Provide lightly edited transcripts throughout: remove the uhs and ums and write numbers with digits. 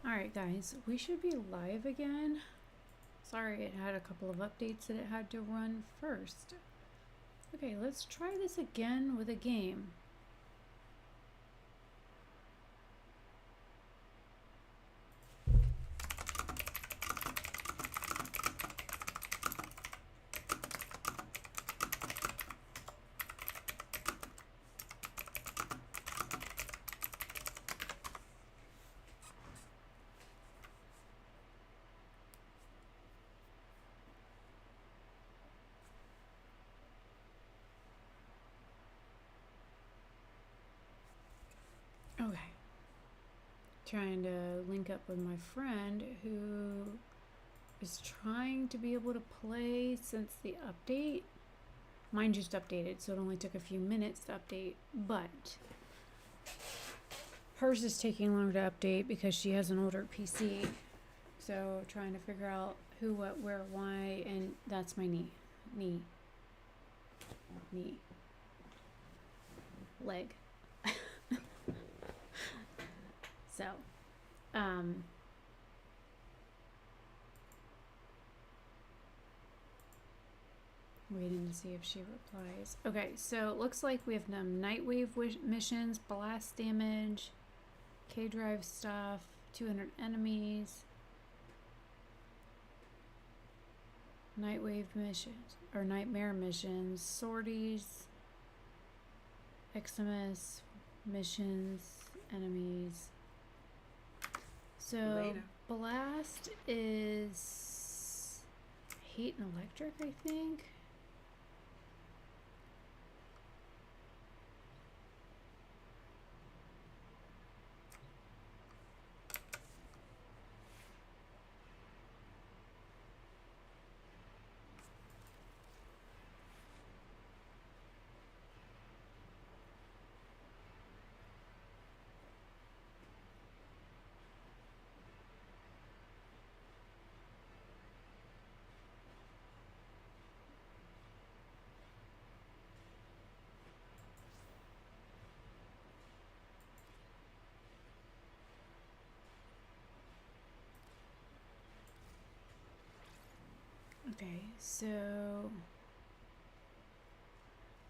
Alright guys, we should be live again. Sorry, it had a couple of updates that it had to run first. Okay, let's try this again with a game. Okay. Trying to link up with my friend who is trying to be able to play since the update. Mine just updated, so it only took a few minutes to update, but hers is taking longer to update because she has an older PC. So trying to figure out who, what, where, why, and that's my knee. Leg. So, waiting to see if she replies. Okay, so it looks like we have some Nightwave missions, blast damage, K-drive stuff, 200 enemies, Nightwave missions, or Nightmare missions, sorties, Eximus missions, enemies. So Later. blast is heat and electric, I think. Okay, so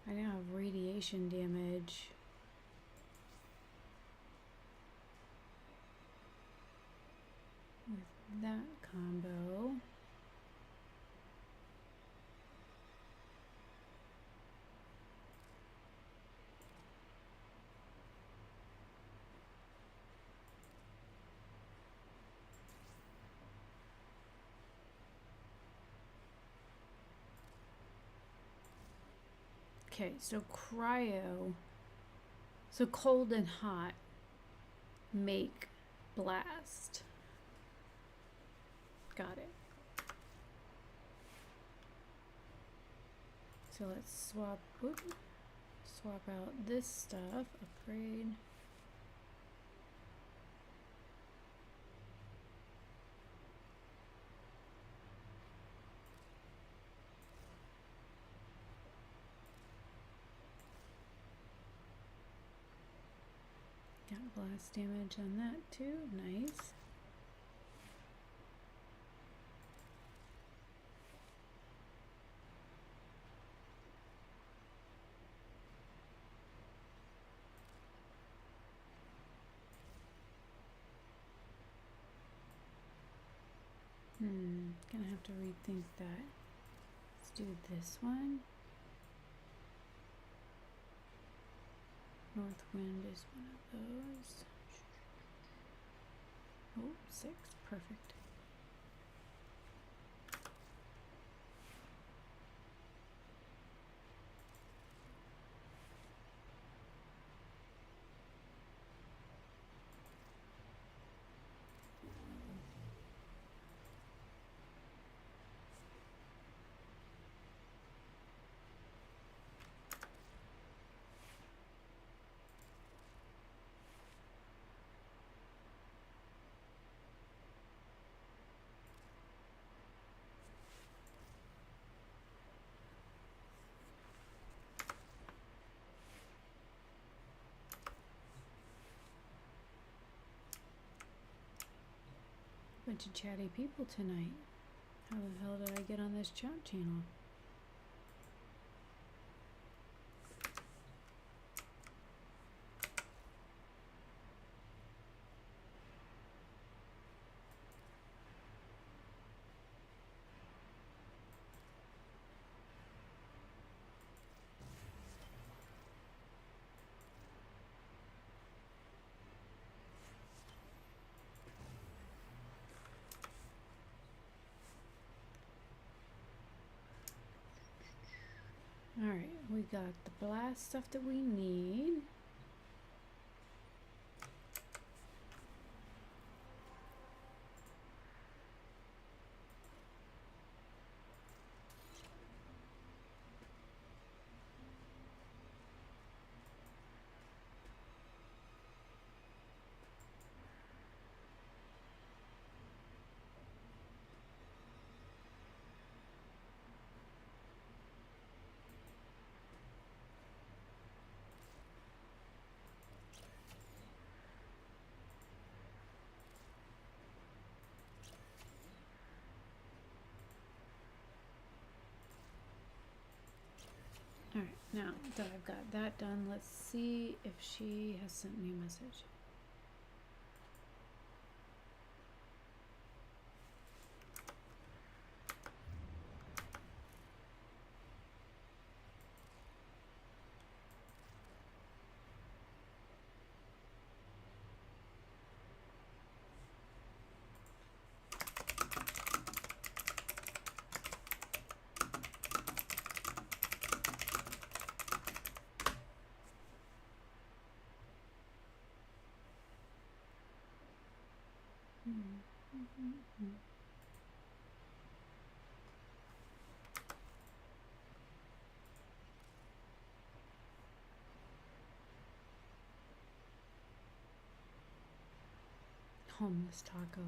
I now have radiation damage. With that combo. Okay, so cryo. So cold and hot make blast. Got it. So let's swap out this stuff, upgrade. Got blast damage on that too, nice. Gonna have to rethink that. Let's do this one. North wind is one of those. Oh, 6, perfect. Bunch of chatty people tonight. How the hell did I get on this chat channel? Alright, we got the blast stuff that we need. Alright, now that I've got that done, let's see if she has sent me a message. Homeless taco.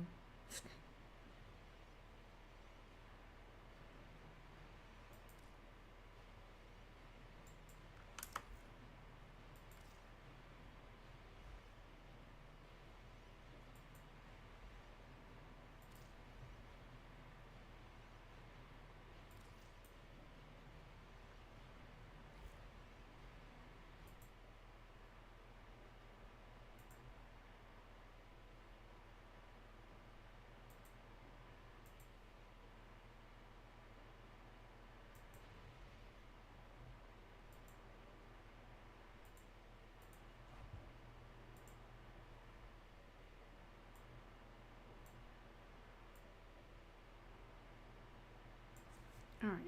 Alright.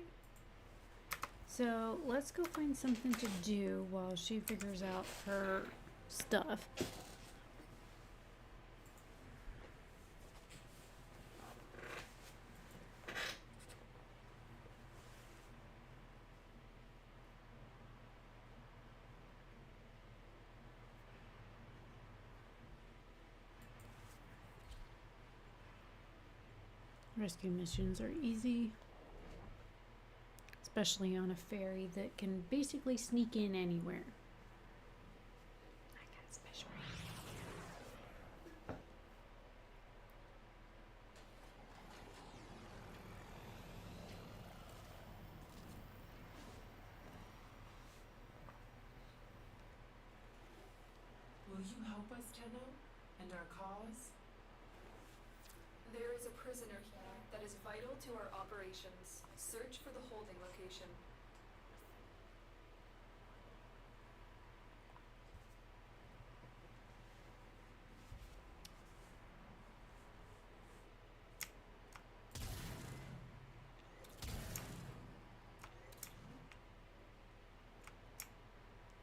So let's go find something to do while she figures out her stuff. Rescue missions are easy, especially on a ferry that can basically sneak in anywhere. I got a special Will you help us, Tenno, and our cause? There is a prisoner here that is vital to our operations. Search for the holding location.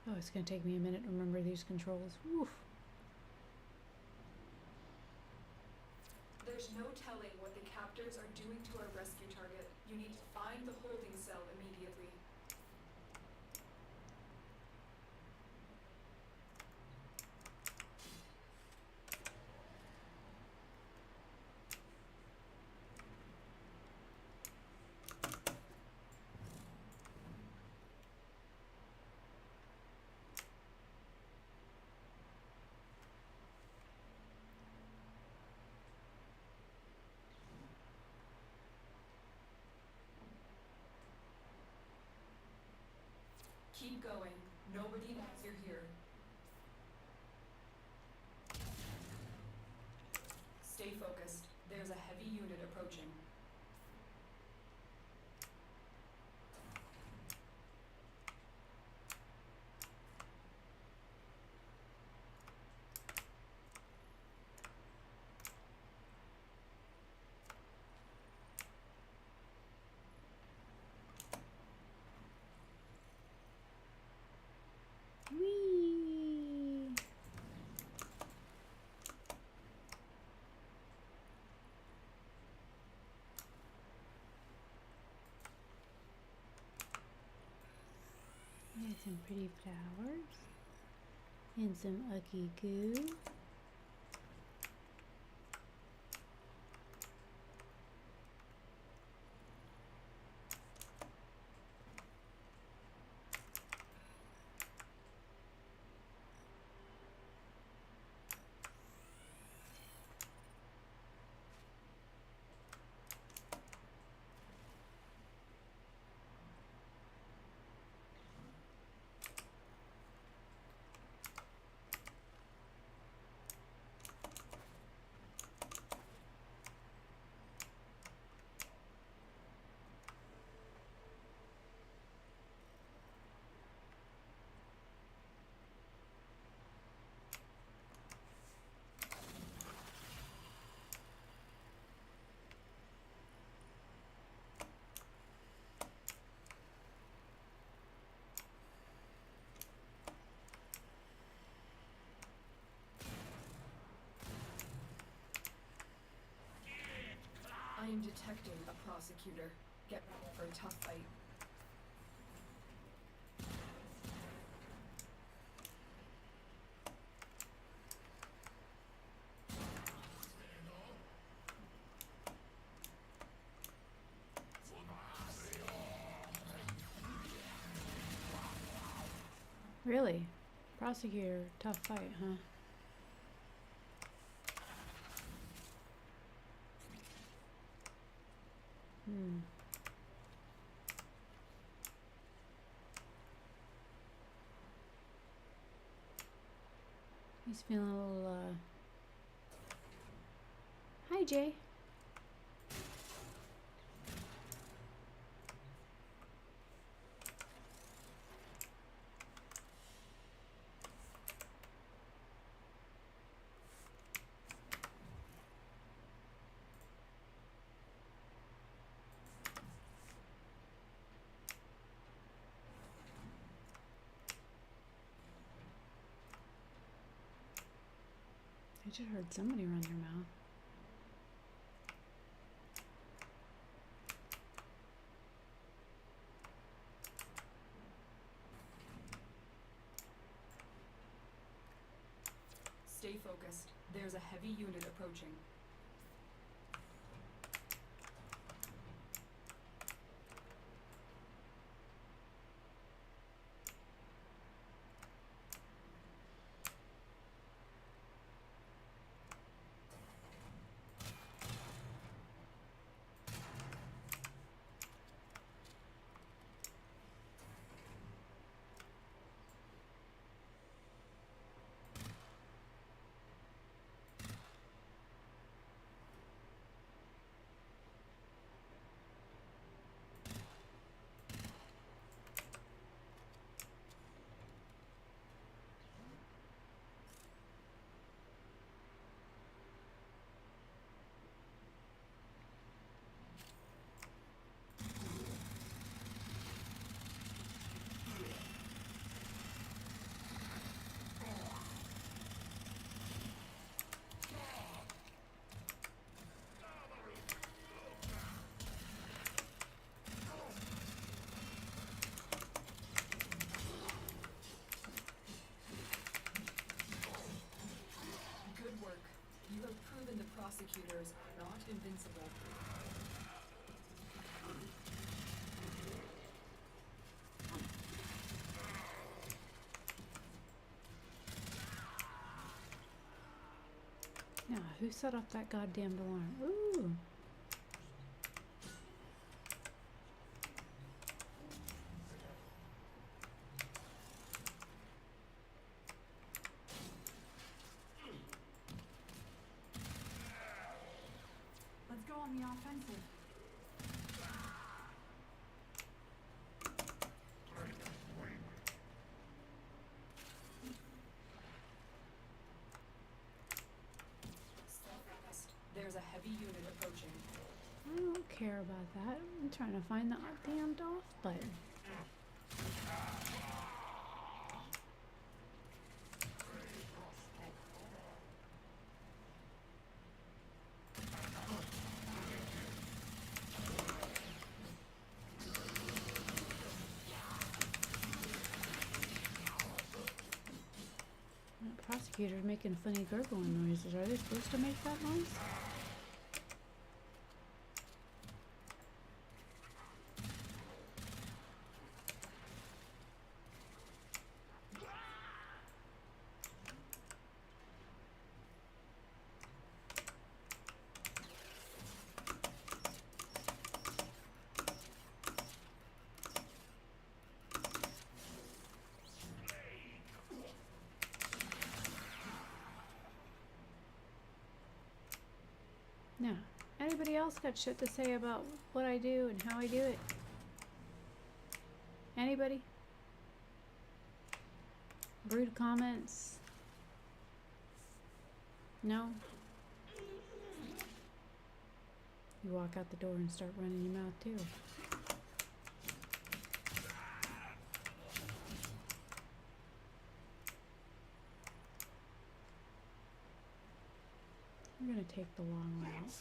Oh, it's going to take me a minute to remember these controls. Oof. There's no telling what the captors are doing to our rescue target. You need to find the holding cell immediately. pretty flowers and some ugly goo. I am detecting a prosecutor. Get ready for a tough fight. Really? Prosecutor, tough fight, huh? He's feeling a little, Hi, Jay. I just heard somebody run their mouth. Stay focused. There's a heavy unit approaching. Prosecutors are not invincible. Yeah, who set off that goddamn alarm? Ooh. Let's go on the offensive. There's a heavy unit approaching. I don't care about that. I'm trying to find the damned off button. prosecutor's making funny gurgling noises. Are they supposed to make that noise? Now, anybody else got shit to say about what I do and how I do it? Anybody? Rude comments? No? You walk out the door and start running your mouth too. We're gonna take the long route.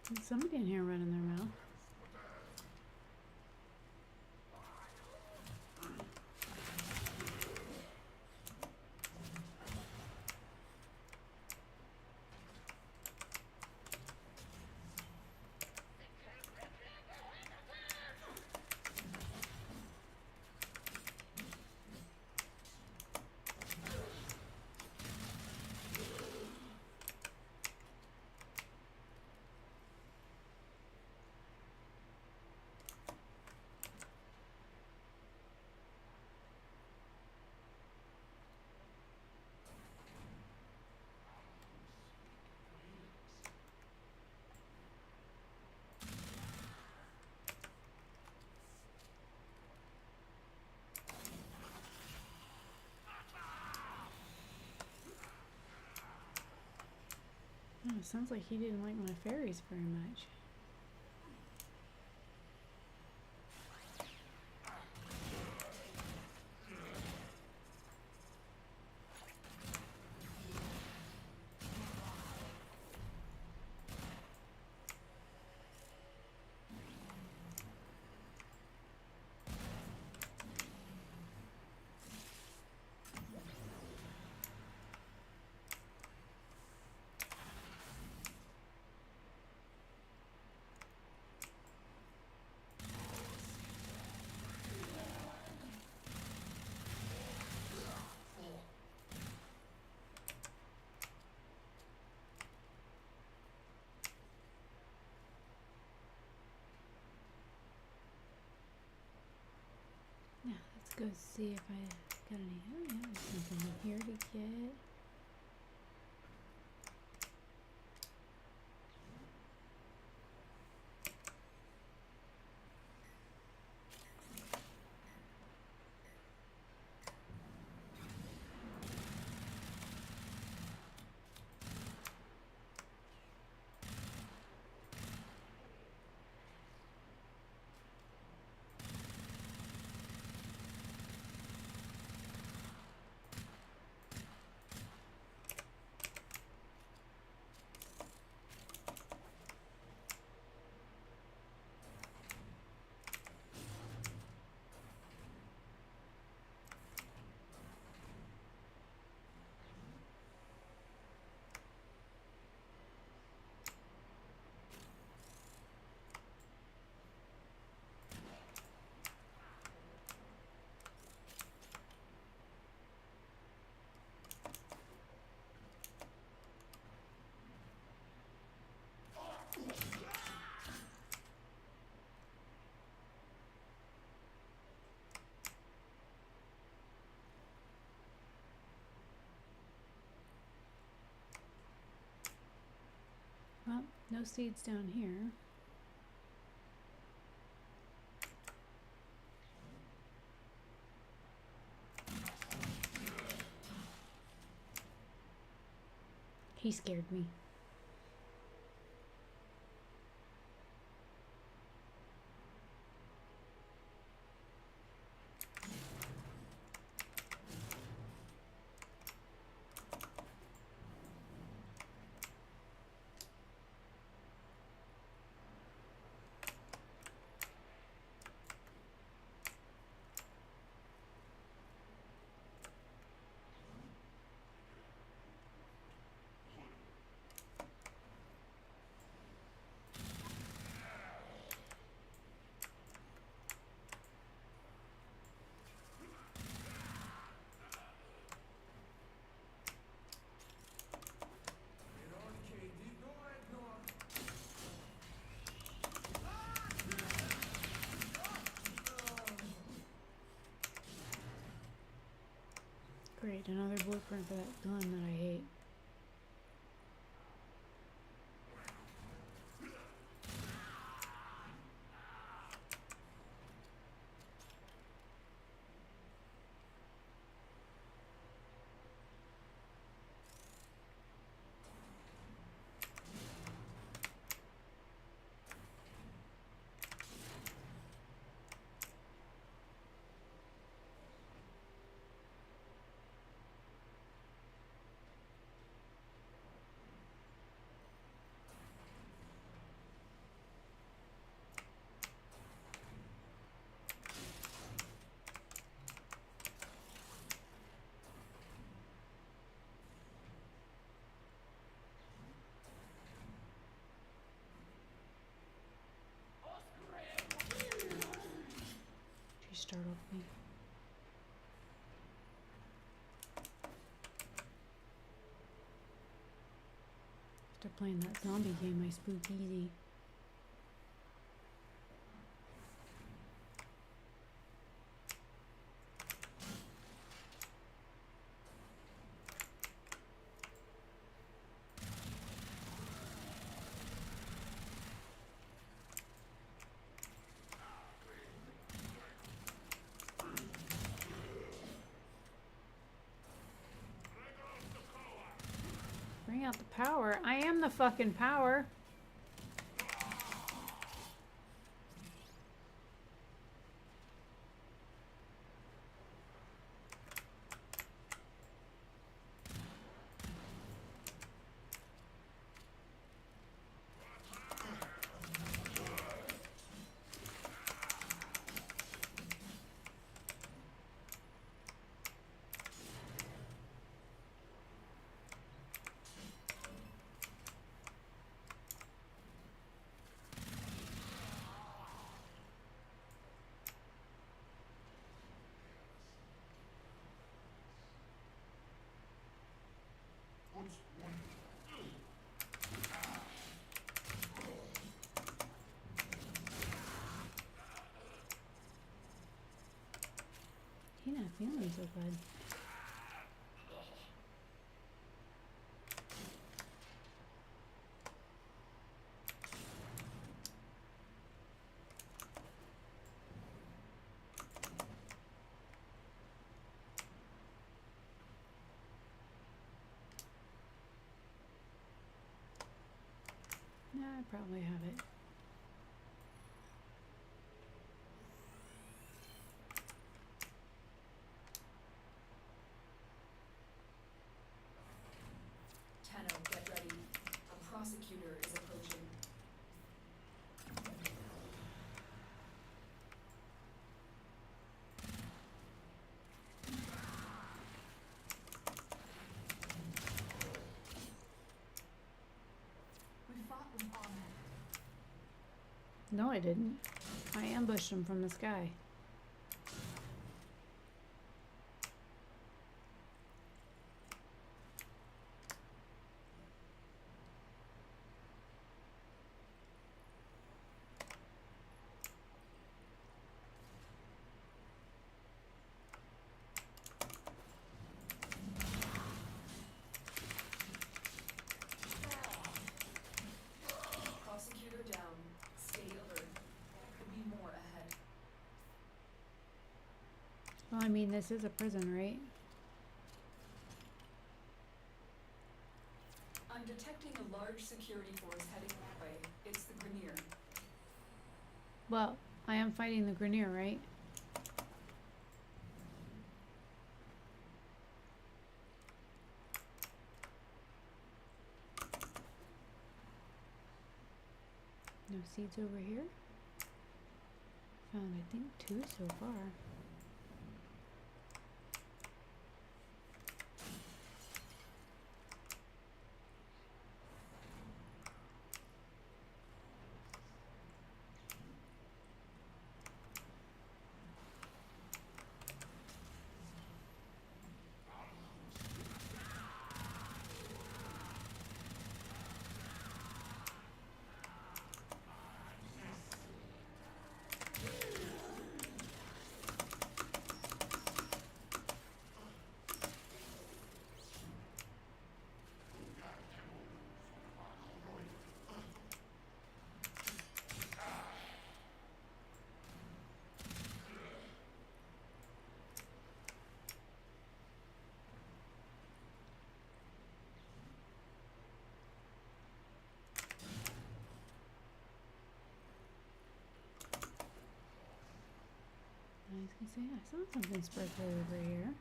There's somebody in here running their mouth. Oh, it sounds like he didn't like my fairies very much. Now, let's go see if I got any. Oh, yeah, there's something in here to get. No seeds down here. He scared me. Great, another blueprint for that gun that I hate. She startled me. After playing that zombie game, I spook easy. Bring out the power. I am the fucking power. He's not feeling so good. Yeah, I probably have it. Tenno, get ready. A prosecutor is approaching. We fought with Forma'd. No, I didn't. I ambushed him from the sky. mean, this is a prison, right? I'm detecting a large security force heading that way. It's the Grenier. Well, I am fighting the Grenier, right? No seeds over here? Found, I think, 2 so far. I was gonna say, I saw something sparkly over here.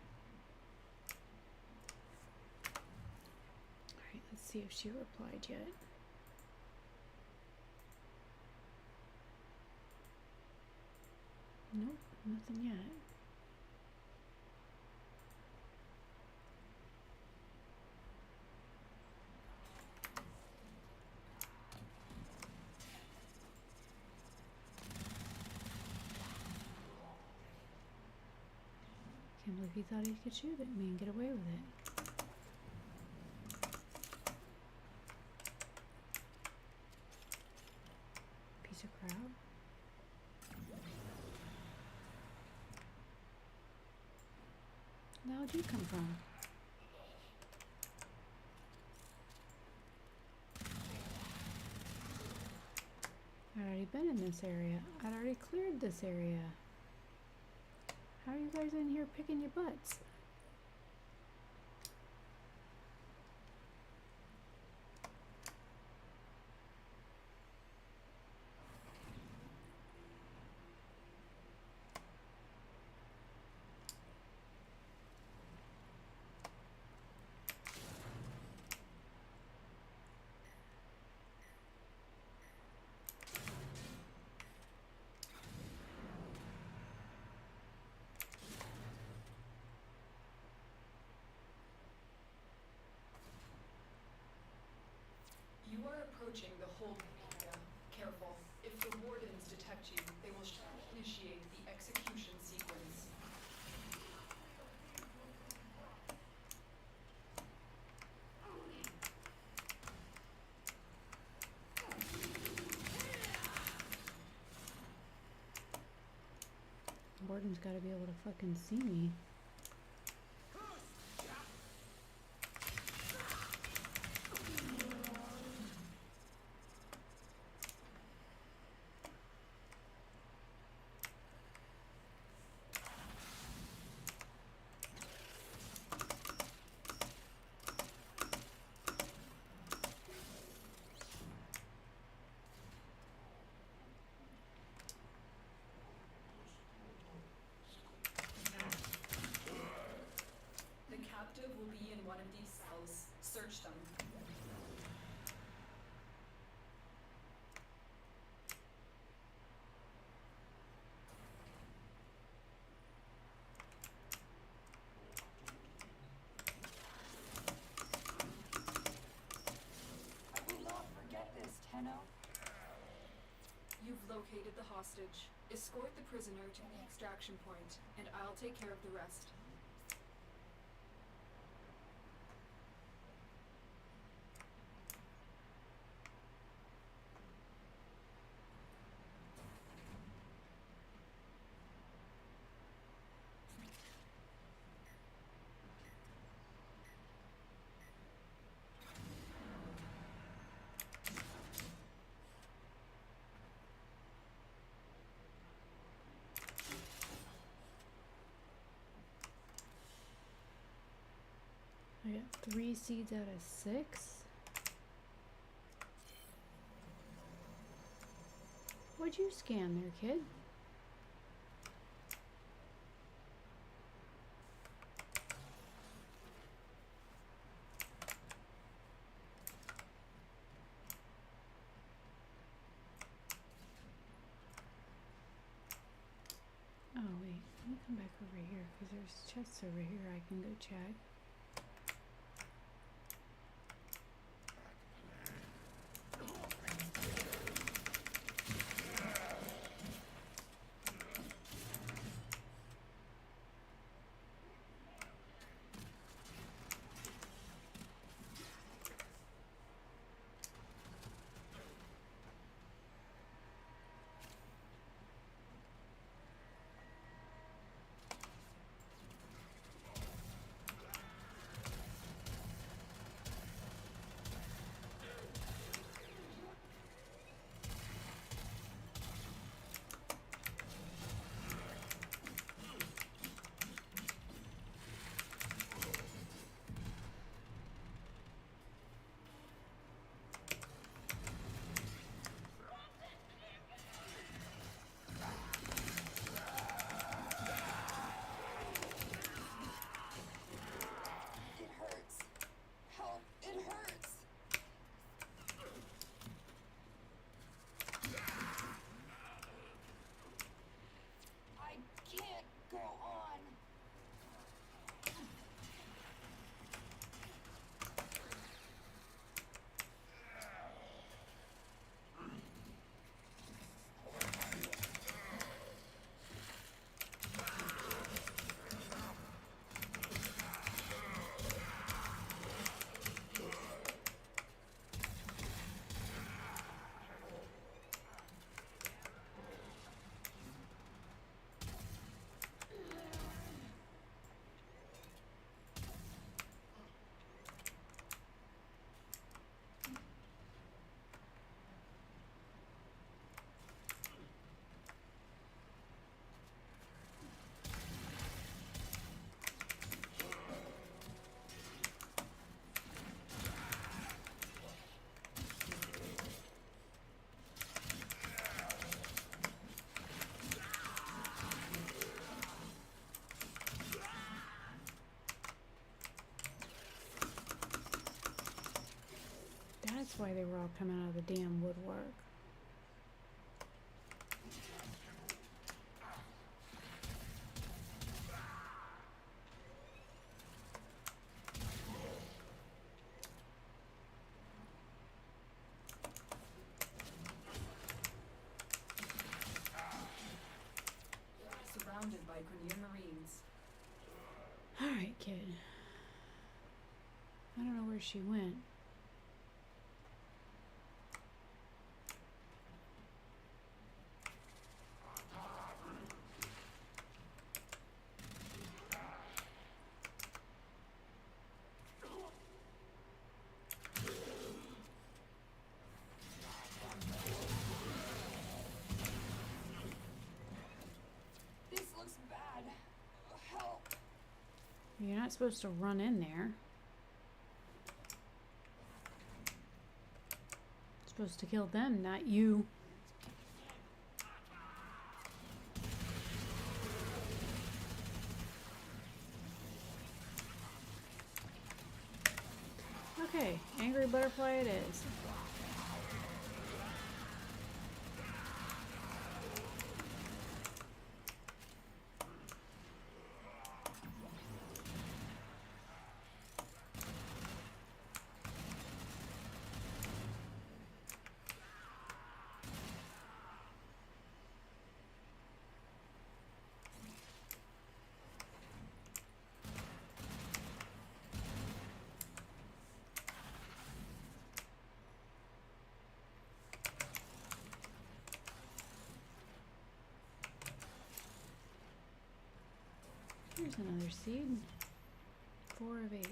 Alright, let's see if she replied yet. Nope, nothing yet. Can't believe he thought he could shoot at me and get away with it. Piece of crap. Now where'd you come from? I'd already been in this area. I'd already cleared this area. How are you guys in here picking your butts? You are approaching the hold area. Careful. If the wardens detect you, they will initiate the execution sequence. Warden's gotta be able to fucking see me. The captive will be in one of these cells. Search them. I will not forget this, Tenno. You've located the hostage. Escort the prisoner to the extraction point, and I'll take care of the rest. got 3 seeds out of 6. What'd you scan there, kid? Oh wait, let me come back over here because there's chests over here I can go check. It hurts. Help, it hurts. I can't go on. That's why they were all coming out of the damn woodwork. Surrounded by Grenier Marines. Alright, kid. I don't know where she went. This looks bad. Help. You're not supposed to run in there. You're supposed to kill them, not you. Okay, angry butterfly it is. Here's another seed. 4 of 8.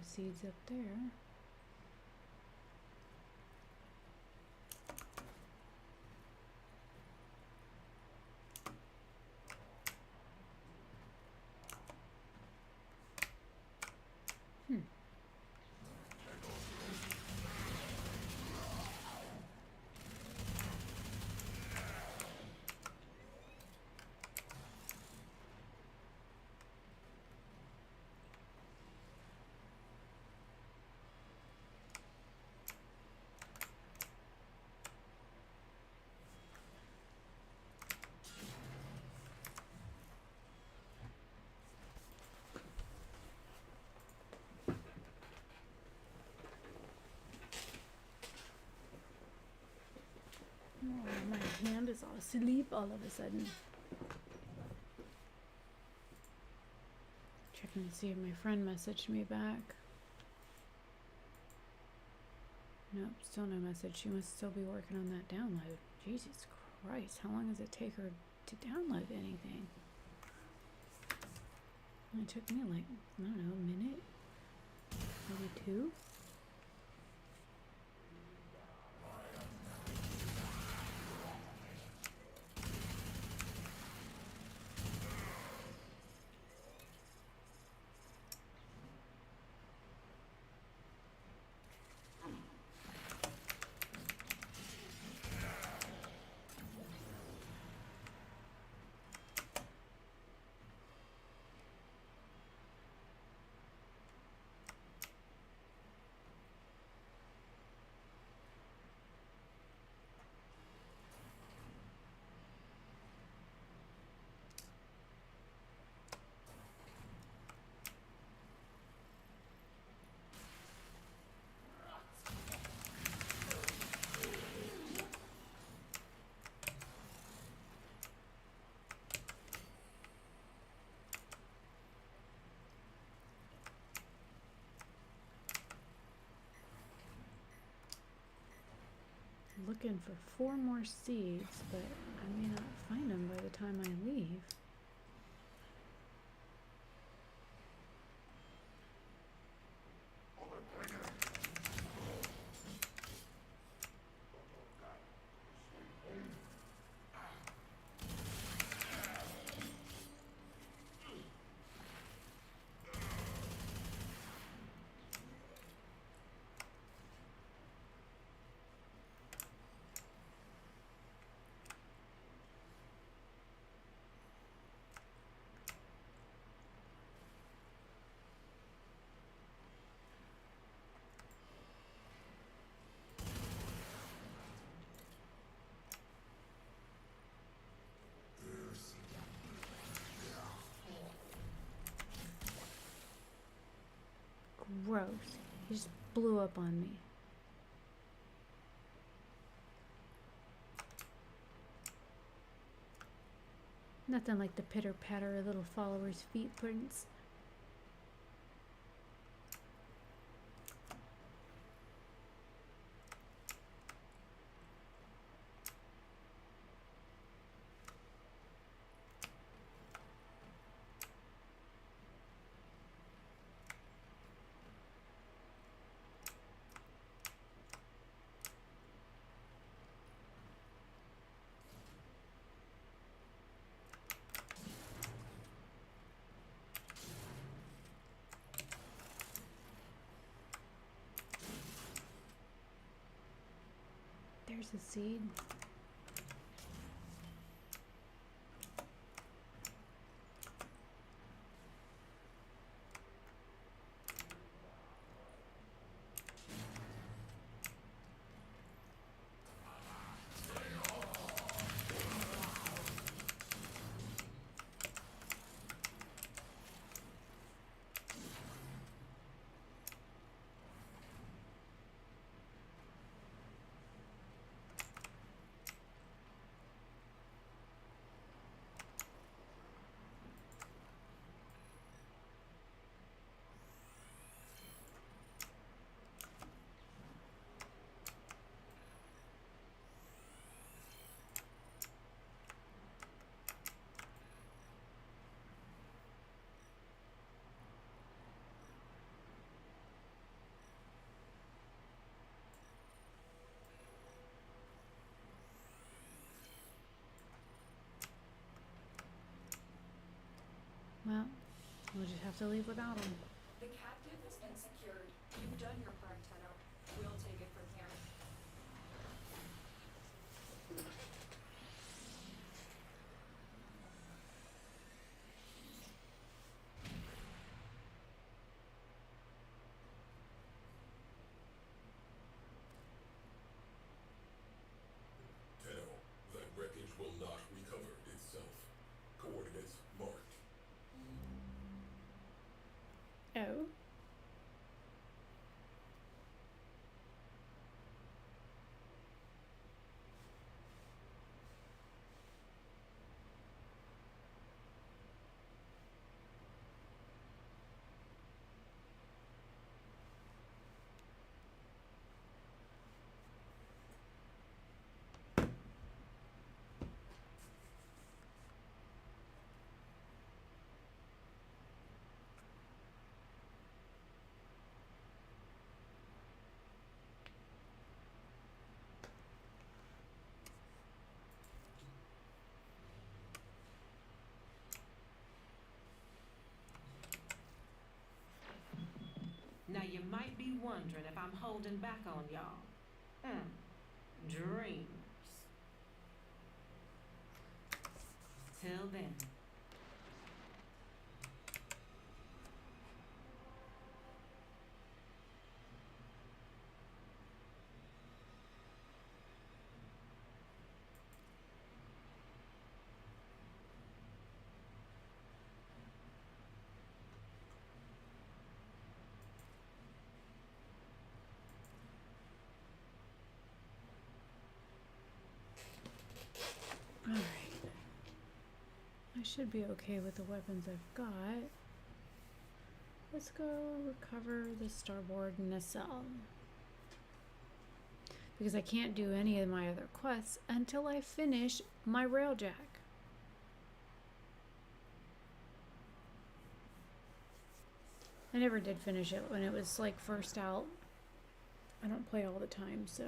seeds up there. Oh, my hand is all asleep all of a sudden. Checking to see if my friend messaged me back. Nope, still no message. She must still be working on that download. Jesus Christ, how long does it take her to download anything? It took me like, I don't know, a minute? Maybe two? Looking for 4 more seeds, but I may not find them by the time I leave. Gross. He just blew up on me. Nothing like the pitter patter of little followers' feet prints. There's a seed. We'll just have to leave without him. The captive has been secured. You've done your part, Tenno. We'll take it from here. Tenno, that wreckage will not recover itself. Coordinates marked. Oh. Now you might be wondering if I'm holding back on y'all. Dreams. Till then. Alright. I should be okay with the weapons I've got. Let's go recover the starboard nacelle. Because I can't do any of my other quests until I finish my Railjack. I never did finish it when it was like first out. I don't play all the time, so...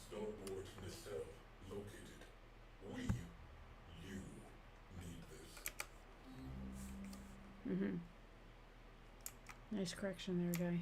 Starboard nacelle located. You need this. Mm-hmm. Nice correction there, guy.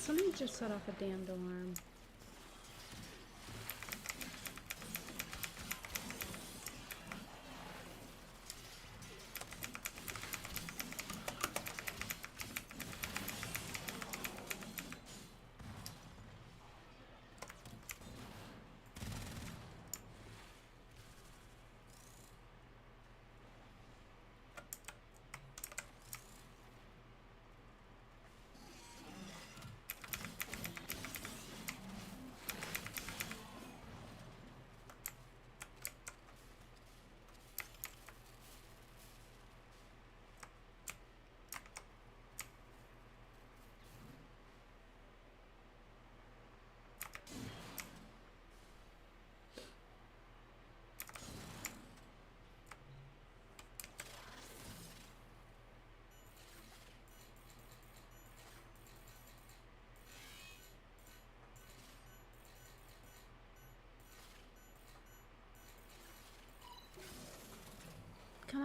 Somebody just set off a damned alarm.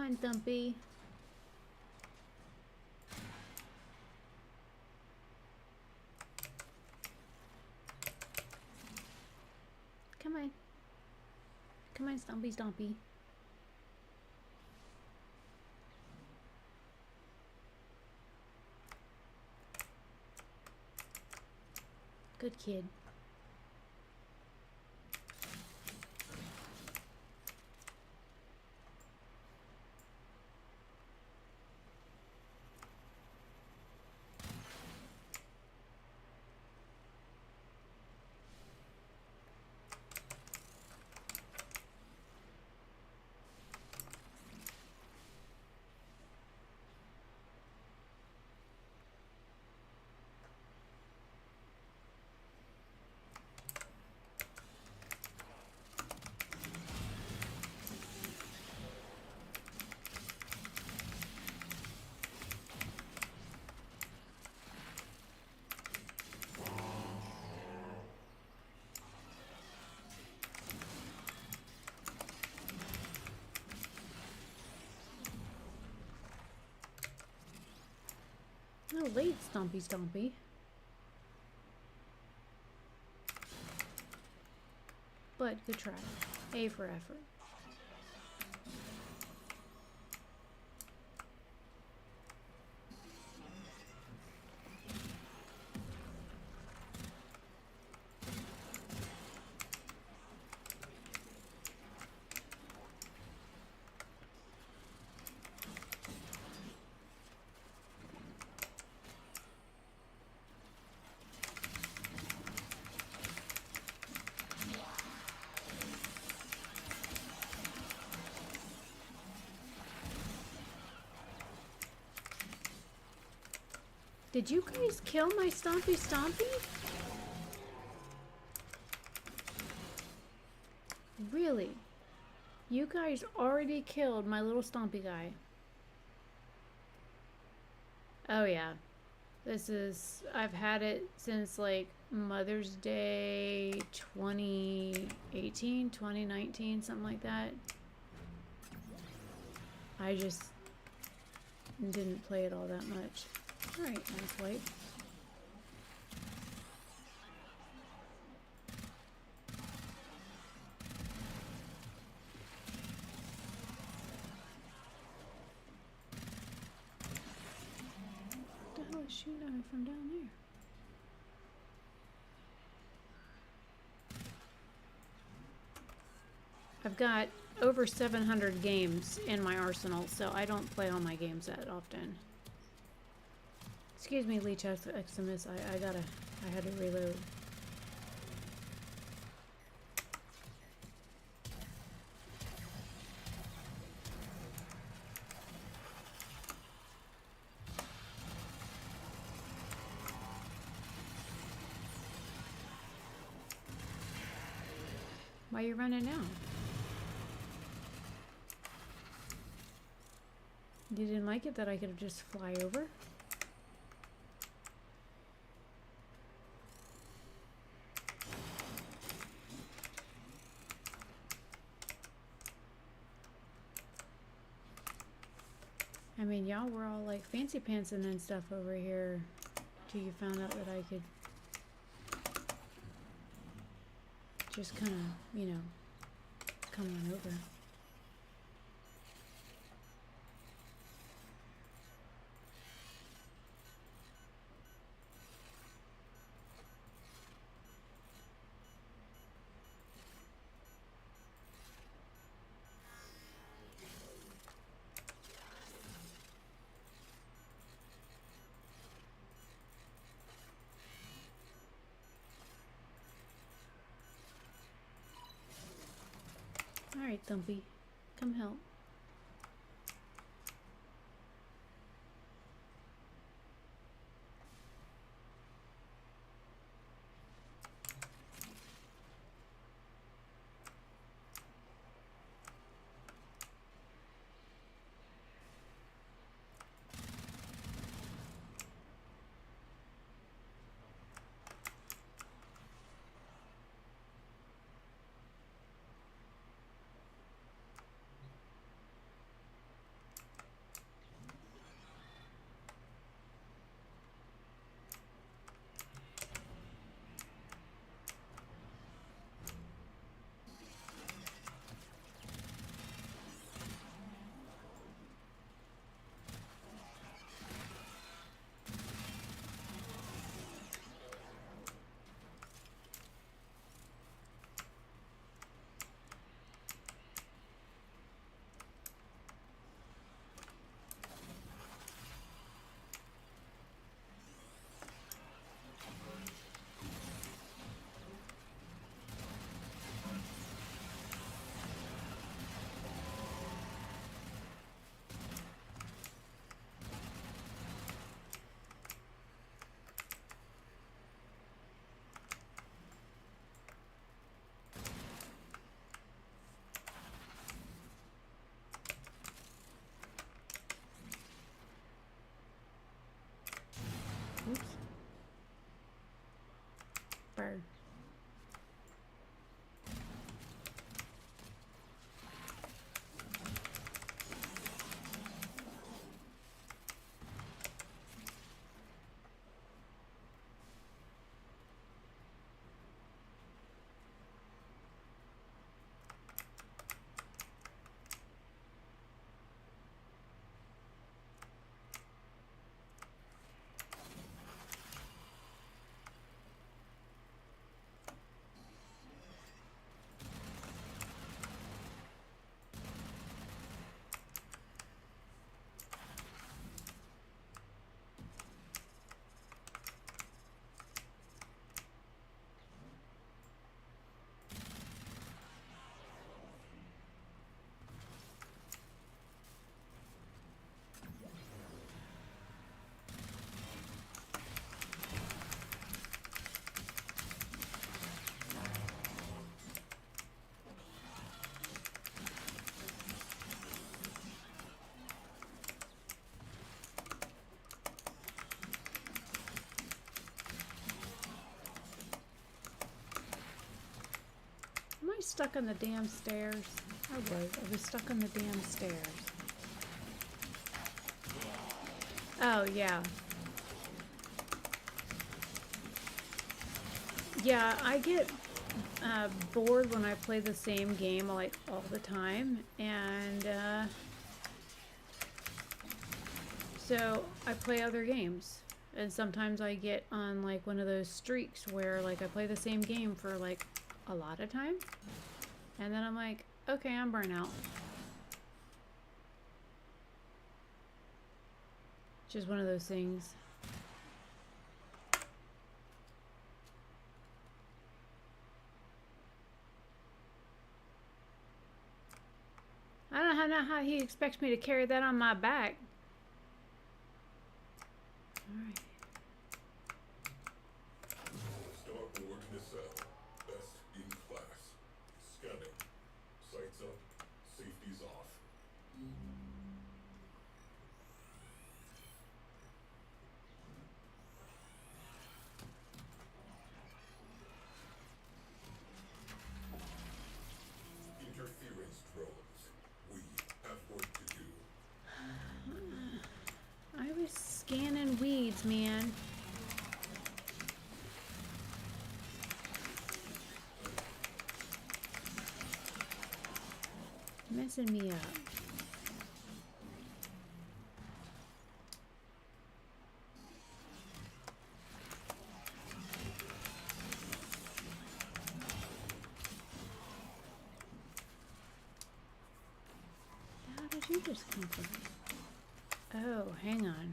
on, Thumpy. Come on. Come on, Stompy Stompy. Good kid. Oh, late, Stompy Stompy. But good try. A for effort. Did you guys kill my Stompy Stompy? Really? You guys already killed my little Stompy guy. Oh yeah. This is, I've had it since like Mother's Day 2018, 2019, something like that. I just didn't play it all that much. Alright, nice wipe. What the hell is shooting at me from down there? I've got over 700 games in my arsenal, so I don't play all my games that often. Excuse me, Leech Eximus, I had to reload. Why are you running now? You didn't like it that I could just fly over? I mean, y'all were all like fancy pantsing and stuff over here till you found out that I could just kind of, you know, come on over. Alright, Thumpy. Come help. stuck on the damn stairs. I was stuck on the damn stairs. Oh, yeah. Yeah, I get bored when I play the same game like all the time, and so I play other games. And sometimes I get on like one of those streaks where like I play the same game for like a lot of time, and then I'm like, okay, I'm burnt out. Just one of those things. I don't know how he expects me to carry that on my back. Alright. Starboard nacelle. Best in class. Scanning. Sights up. Safety's off. Interference drones. We have work to do. I was scanning weeds, man. Messing me up. How did you just come from? Oh, hang on.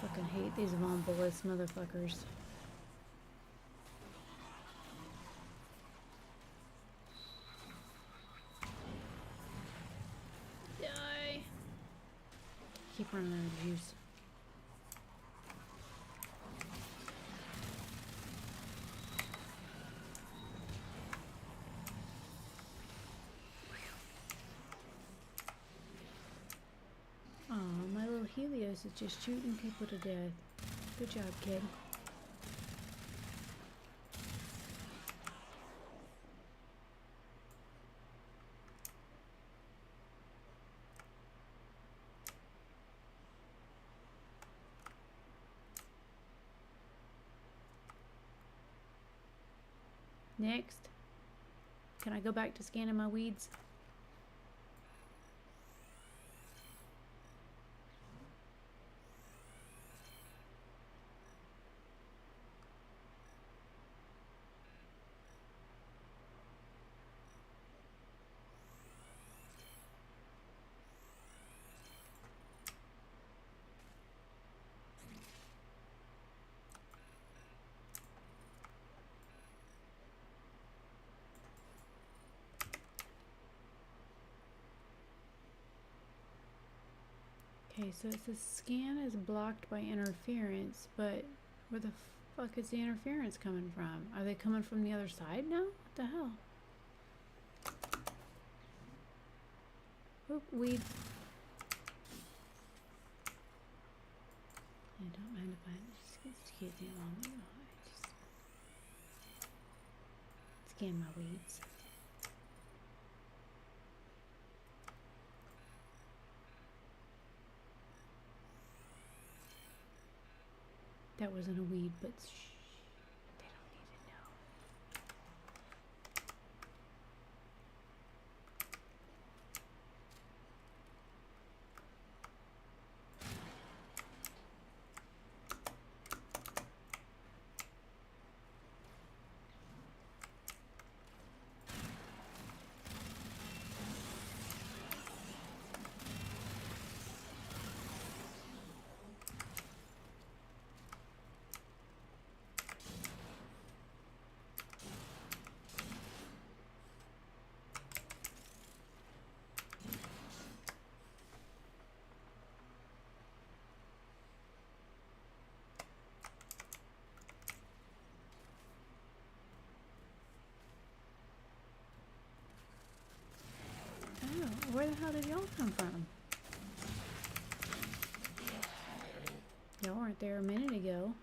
Fucking hate these Vombolus motherfuckers. Die. Keep running out of juice. Aw, my little Helios is just shooting people to death. Good job, kid. Next. Can I go back to scanning my weeds? Okay, so it says scan is blocked by interference, but where the fuck is the interference coming from? Are they coming from the other side now? What the hell? Oop, weed. I don't mind if I just excuse me a moment. I just scan my weeds. That wasn't a weed, but shh, they don't need to know. Yeah, where the hell did y'all come from? Y'all weren't there a minute ago.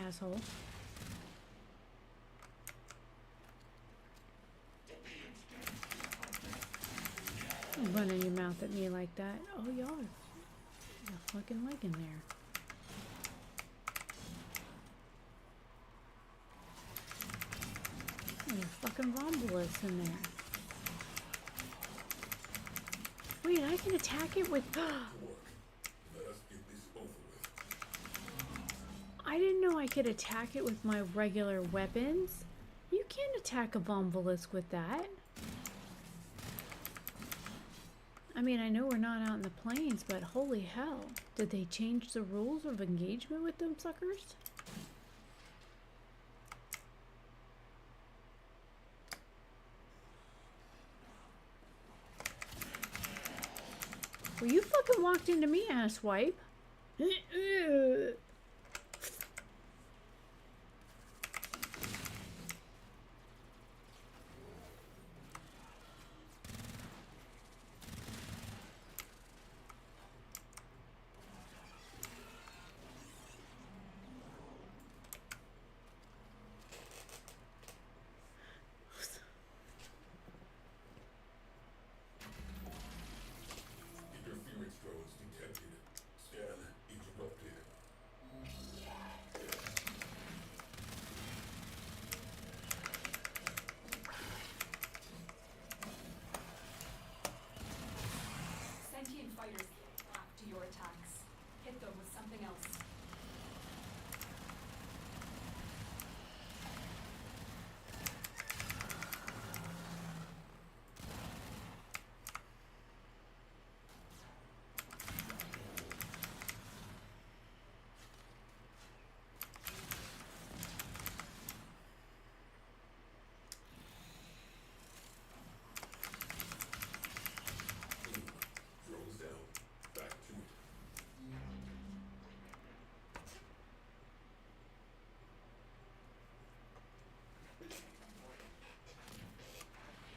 Asshole. Don't running your mouth at me like that. Oh, y'all are a fucking leg in there. There's a fucking Romulus in there. Wait, I can attack it with... Let us get this over with. I didn't know I could attack it with my regular weapons. You can't attack a Bombalusk with that. I mean, I know we're not out in the plains, but holy hell. Did they change the rules of engagement with them suckers? Well, you fucking walked into me, asswipe. Interference drones detected. Scan interrupted. Sentient fighters react to your attacks. Hit them with something else. Drones down. Back to it.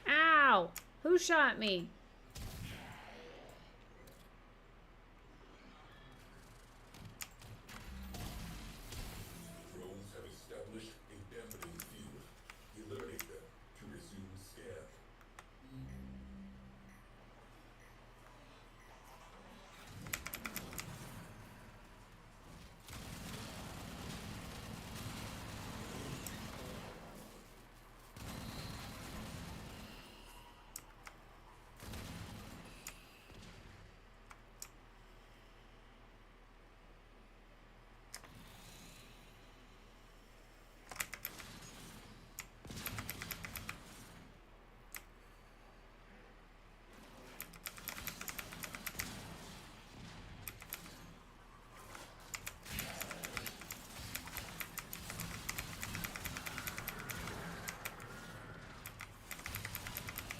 Ow! Who shot me? Drones have established a dampening field. Eliminate them to resume scan.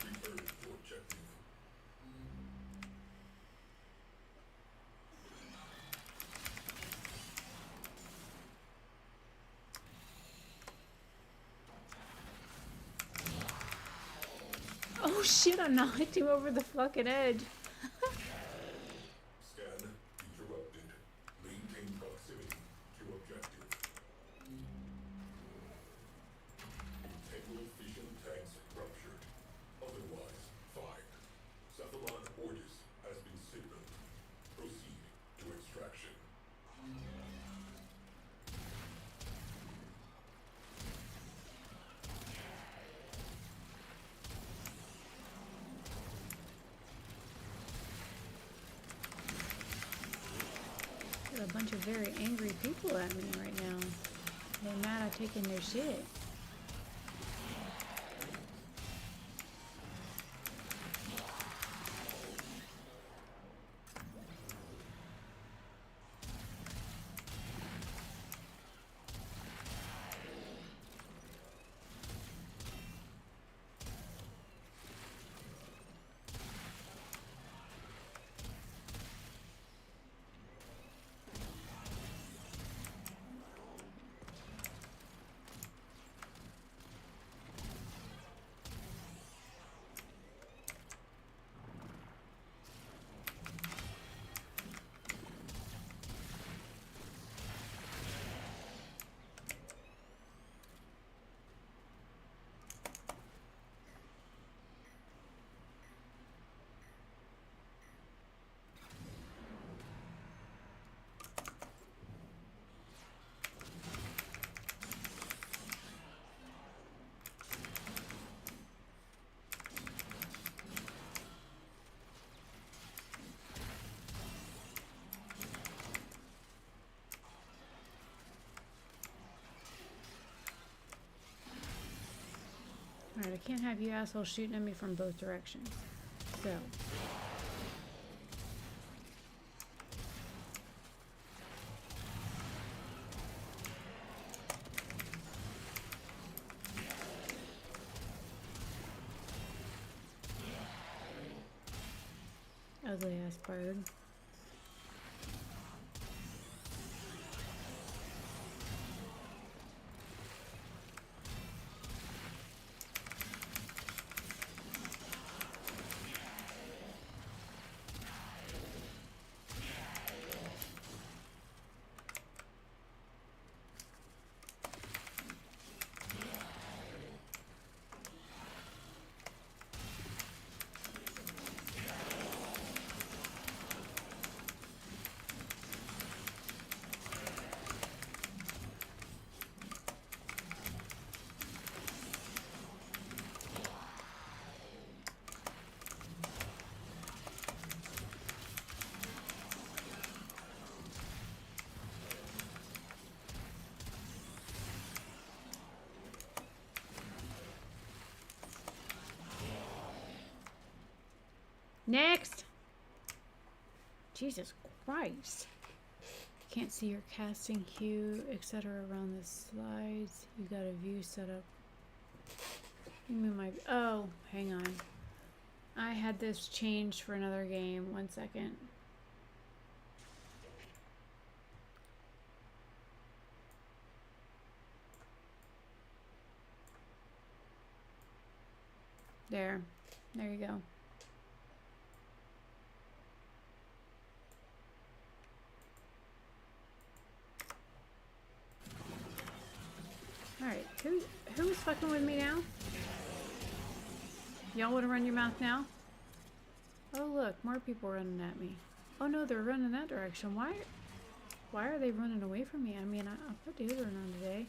Return to objective. Oh shit, I knocked him over the fucking edge. Scan interrupted. Maintain proximity to objective. Integral fission tanks ruptured. Otherwise, fine. Cephalon Ordis has been signaled. Proceed to extraction. Got a bunch of very angry people at me right now. They're mad at taking their shit. Alright, I can't have you assholes shooting at me from both directions. So. Ugly ass bird. Next! Jesus Christ. Can't see your casting hue, etc. around the slides. You got a view set up. Give me my... Oh, hang on. I had this changed for another game. 1 second. There. There you go. Alright, who's fucking with me now? Y'all wanna run your mouth now? Oh look, more people running at me. Oh no, they're running that direction. Why are they running away from me? I mean, I'll put deodorant on today.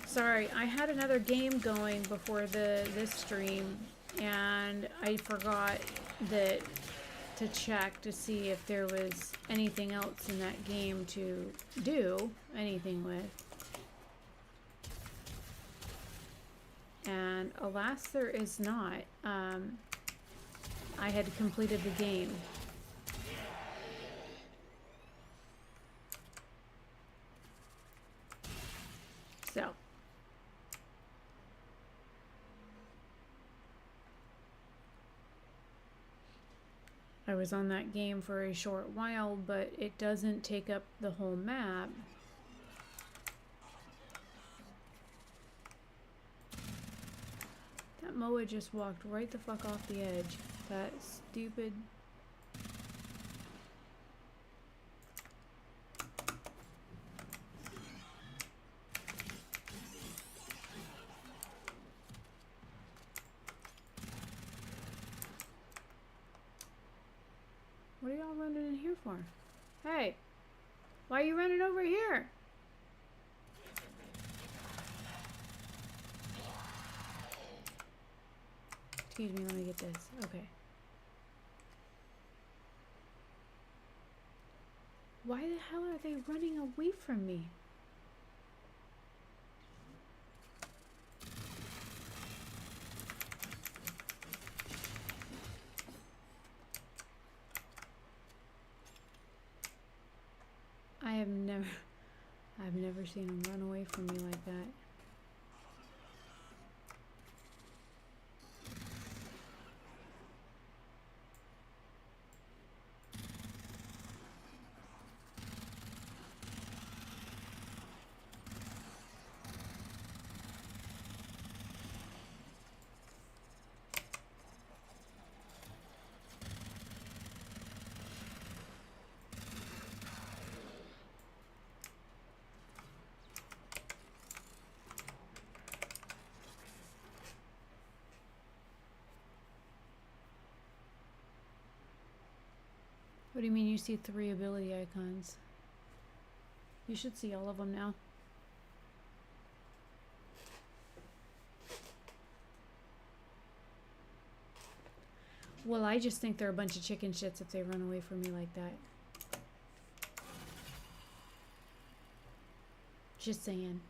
Sorry, I had another game going before this stream, and I forgot that to check to see if there was anything else in that game to do anything with. And alas, there is not. I had completed the game. So. I was on that game for a short while, but it doesn't take up the whole map. That Moa just walked right the fuck off the edge. That stupid... What are y'all running in here for? Hey! Why are you running over here? Excuse me, let me get this. Okay. Why the hell are they running away from me? I've never seen them run away from me like that. What do you mean you see 3 ability icons? You should see all of them now. Well, I just think they're a bunch of chicken shits if they run away from me like that. Just saying.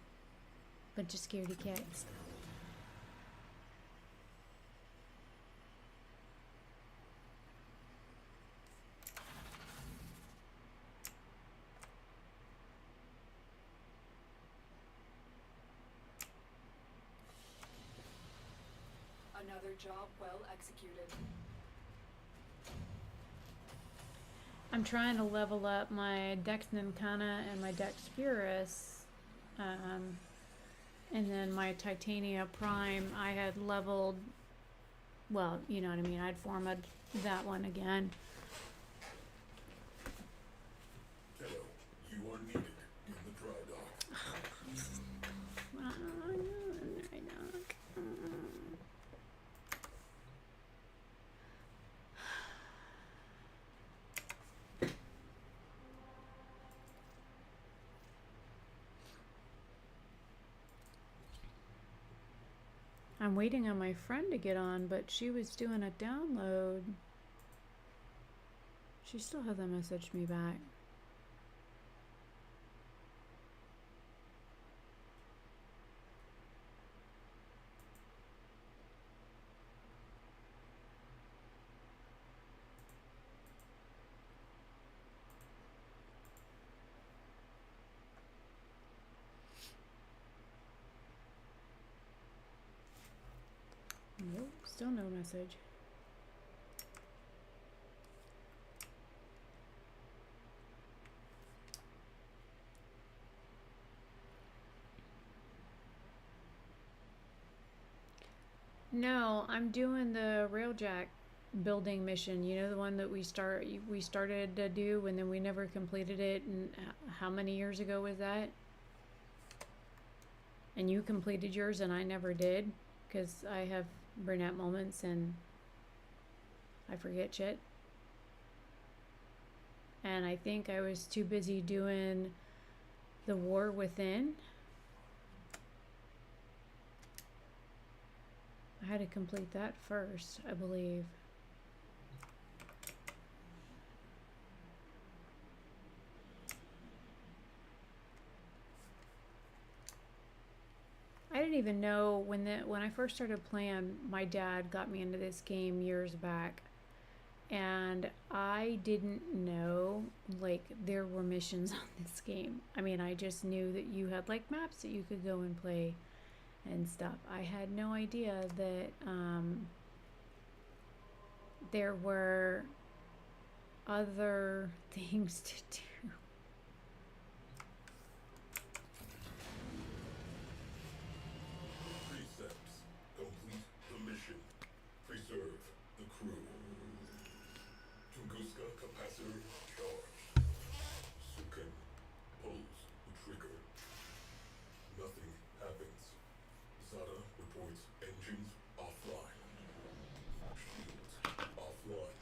Bunch of scaredy cats. Another job well executed. I'm trying to level up my Dex Nincana and my Dex Spurus. And then my Titania Prime, I had leveled, well, you know what I mean, I'd Forma'd that one again. Hello, you are needed in the dry dock. I'm waiting on my friend to get on, but she was doing a download. She still hasn't messaged me back. Nope, still no message. No, I'm doing the Railjack building mission. You know, the one that we started to do and then we never completed it. And how many years ago was that? And you completed yours and I never did because I have burnout moments and I forget shit. And I think I was too busy doing the War Within. I had to complete that first, I believe. I didn't even know when I first started playing, my dad got me into this game years back. And I didn't know, like, there were missions on this game. I mean, I just knew that you had, like, maps that you could go and play and stuff. I had no idea that there were other things to do. Precepts. Complete the mission. Preserve the crew. Tunguska capacitor charged. Sukin pulls the trigger. Nothing happens. Zada reports engines offline. Shields offline.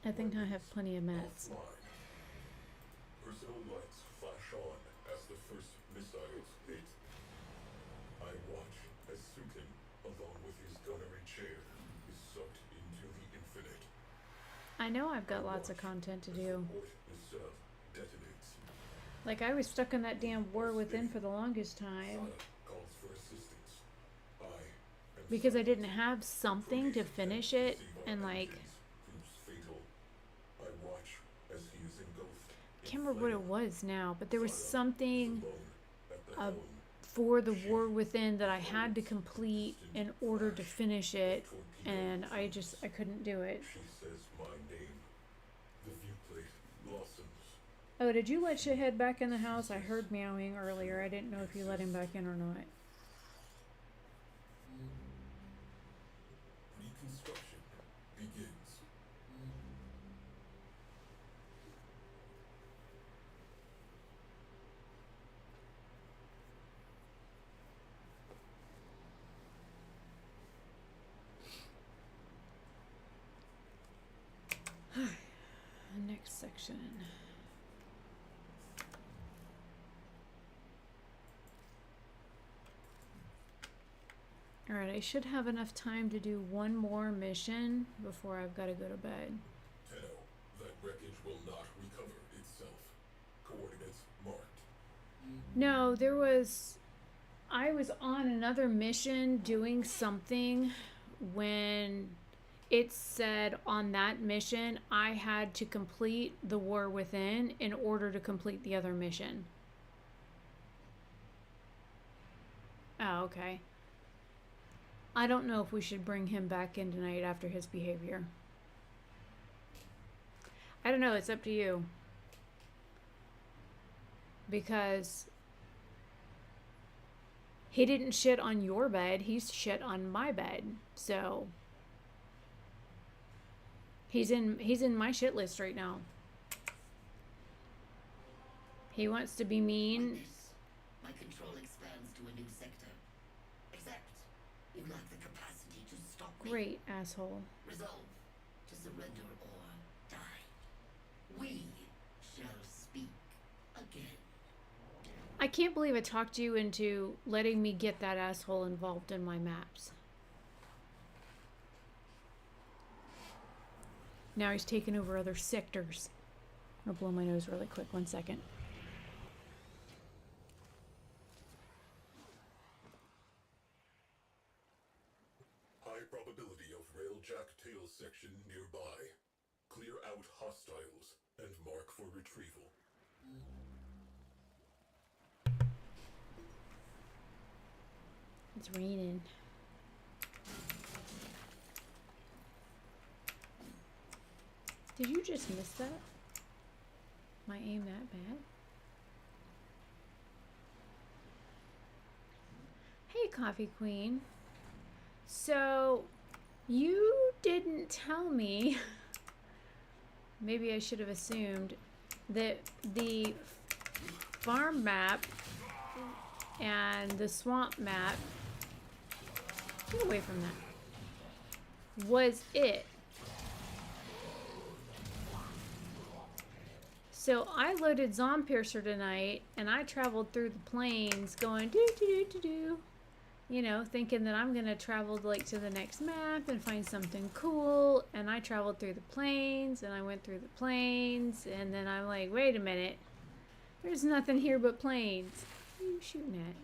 I think I have plenty of mats. Offline. Personal lights flash on as the first missiles hit. I watch as Sukin, along with his gunnery chair, is sucked into the infinite. I know I've got lots of content to do. Support itself detonates. Like, I was stuck in that damn War Within for the longest time. Zada calls for assistance. I am Because I silent. didn't have something to finish it, and like, Proves fatal. I watch as he is engulfed. I can't remember what it was now, but there was something Alone at the helm. for the War Within that I had to complete in order to finish it, and I couldn't do it. She says my name. The viewplate blossoms. Oh, did you let Shithead back in the house? I heard meowing earlier. I didn't know if you let him back in or not. Reconstruction begins. Next section. Alright, I should have enough time to do one more mission before I've got to go to bed. Tenno, that wreckage will not recover itself. Coordinates marked. No, I was on another mission doing something when it said on that mission I had to complete the War Within in order to complete the other mission. Oh, okay. I don't know if we should bring him back in tonight after his behavior. I don't know, it's up to you. Because he didn't shit on your bed, he's shit on my bed. So he's in my shit list right now. He wants to be mean. With this, my control expands to a new sector. Except you lack the capacity to stop me. Great, asshole. Resolve to surrender or die. We shall speak again. I can't believe I talked you into letting me get that asshole involved in my maps. Now he's taking over other sectors. I'm gonna blow my nose really quick, 1 second. High probability of Railjack tail section nearby. Clear out hostiles and mark for retrieval. It's raining. Did you just miss that? My aim that bad? Hey, Coffee Queen. So, you didn't tell me, maybe I should have assumed, that the farm map and the swamp map, get away from that, was it. So I loaded Zompiercer tonight and I traveled through the plains going do do do do do, you know, thinking that I'm gonna travel like to the next map and find something cool. And I traveled through the plains and I went through the plains and then I'm like, wait a minute, there's nothing here but plains. What are you shooting at?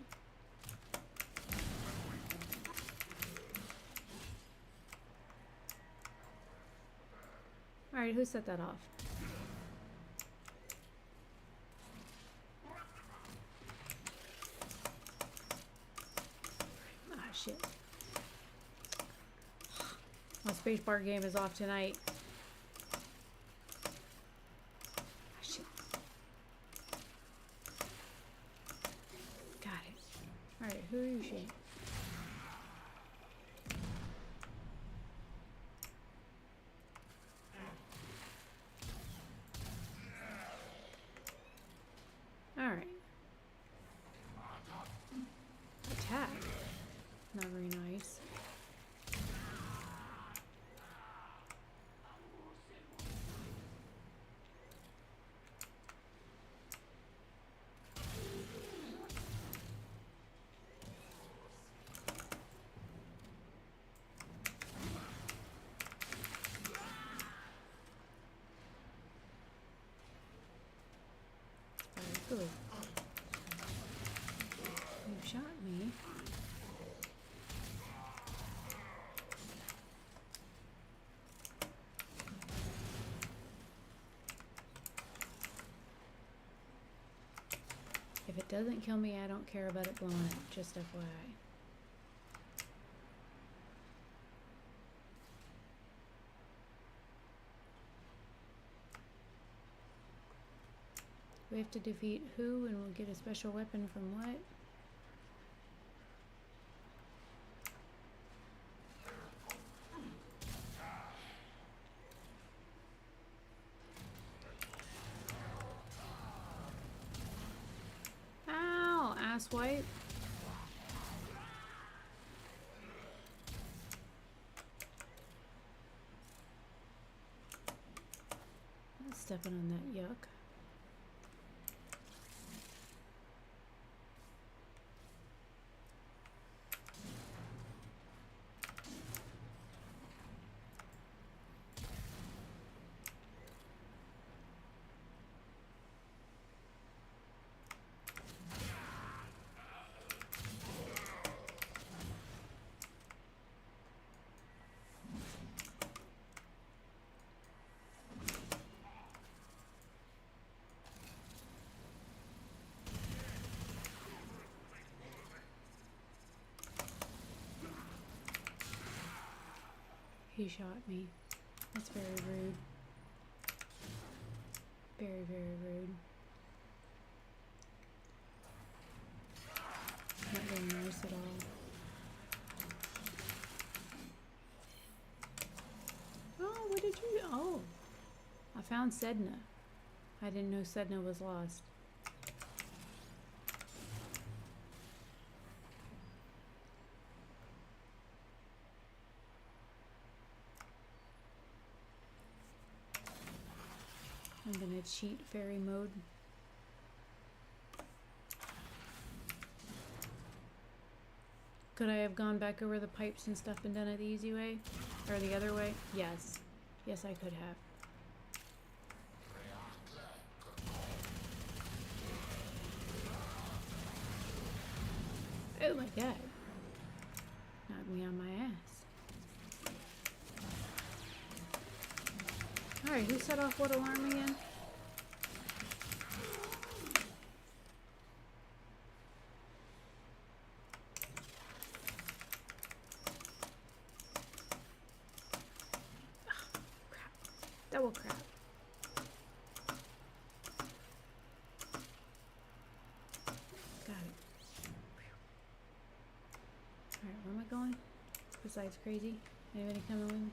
Alright, who set that off? Ah, shit. My spacebar game is off tonight. Ah, shit. Got it. Alright, who are you shooting? Alright. Attack. Not very nice. Very good. You shot me. If it doesn't kill me, I don't care about it blowing up, just FYI. We have to defeat who and we'll get a special weapon from what? Ow, asswipe. I'm stepping on that yuck. body shot me. That's very rude. Very, very rude. Not very nice at all. Oh, what did you... Oh. I found Sedna. I didn't know Sedna was lost. I'm gonna cheat fairy mode. Could I have gone back over the pipes and stuff and done it the easy way? Or the other way? Yes. Yes, I could have. Oh my god. Knocked me on my ass. Alright, who set off what alarm again? Crap. Double crap. Got it. Alright, where am I going? Besides crazy? Anybody coming with me?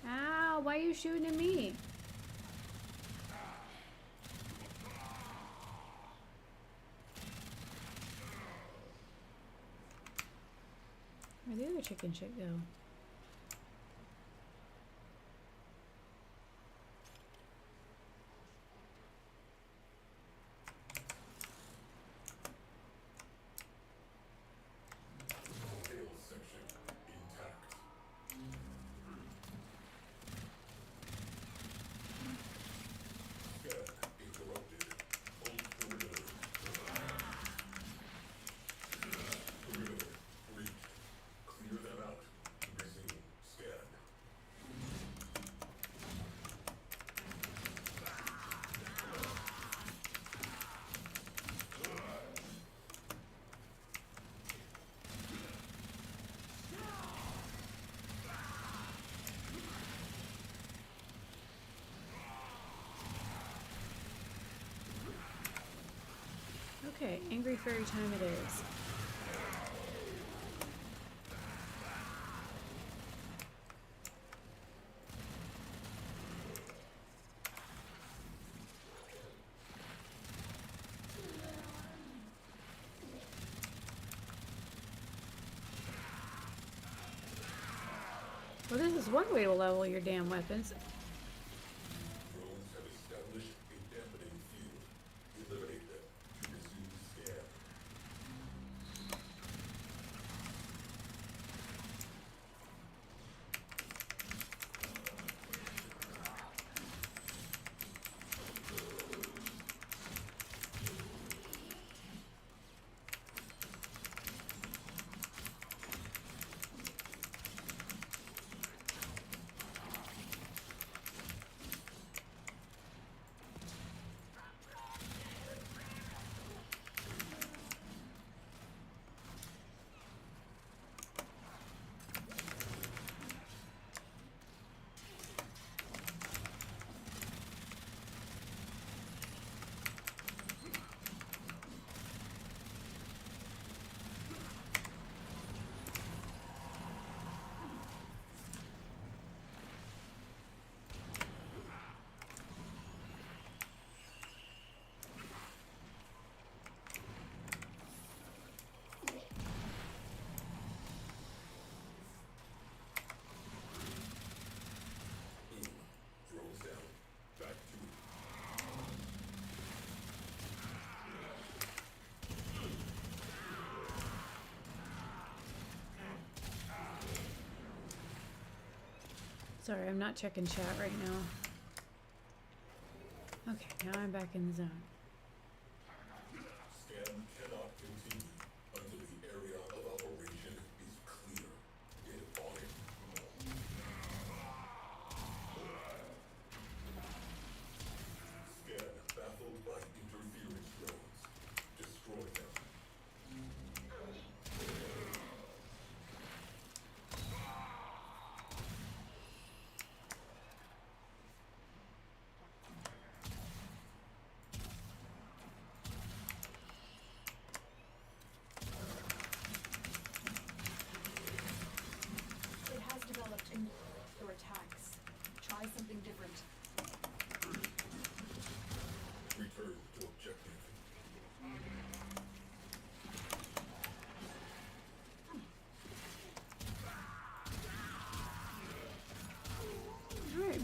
Ow, why are you shooting at me? Where'd the other chicken shit go? Tail section intact. Scan interrupted. Hold perimeter. Perimeter breached. Clear them out. Resume scan. Okay, angry fairy time it is. Well, this is one way to level your damn weapons. Drones have established a dampening field. Eliminate them to resume scan. Drones down. Back to Sorry, I'm not checking chat right now. Okay, now I'm back in the zone. scan cannot continue until the area of operation is clear. Get on it. Scan baffled by interference drones. Destroy them.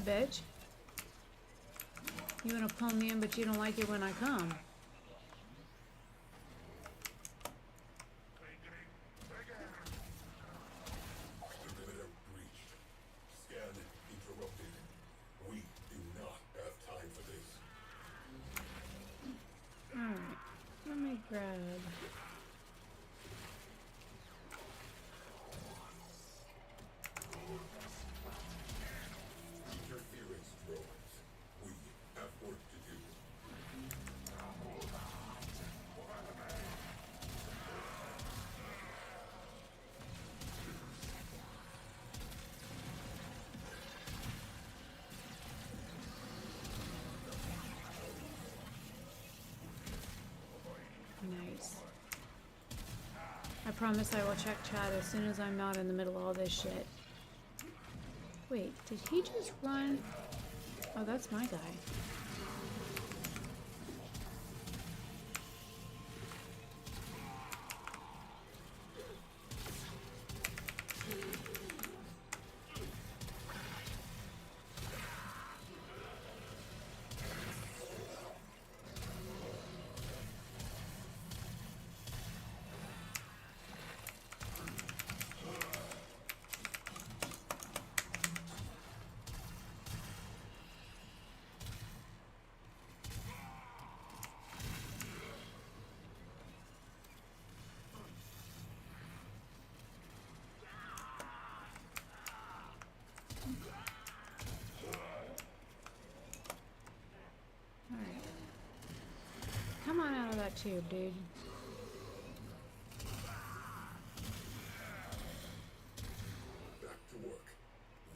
bitch. You wanna pull me in, but you don't like it when I come. Perimeter breached. Scan interrupted. We do not have time for this. Alright. Let me grab. Interference drones. We have work to do. Nice. I promise I will check chat as soon as I'm not in the middle of all this shit. Wait, did he just run? Oh, that's my guy. Alright. Come on out of that tube, dude. Back to work.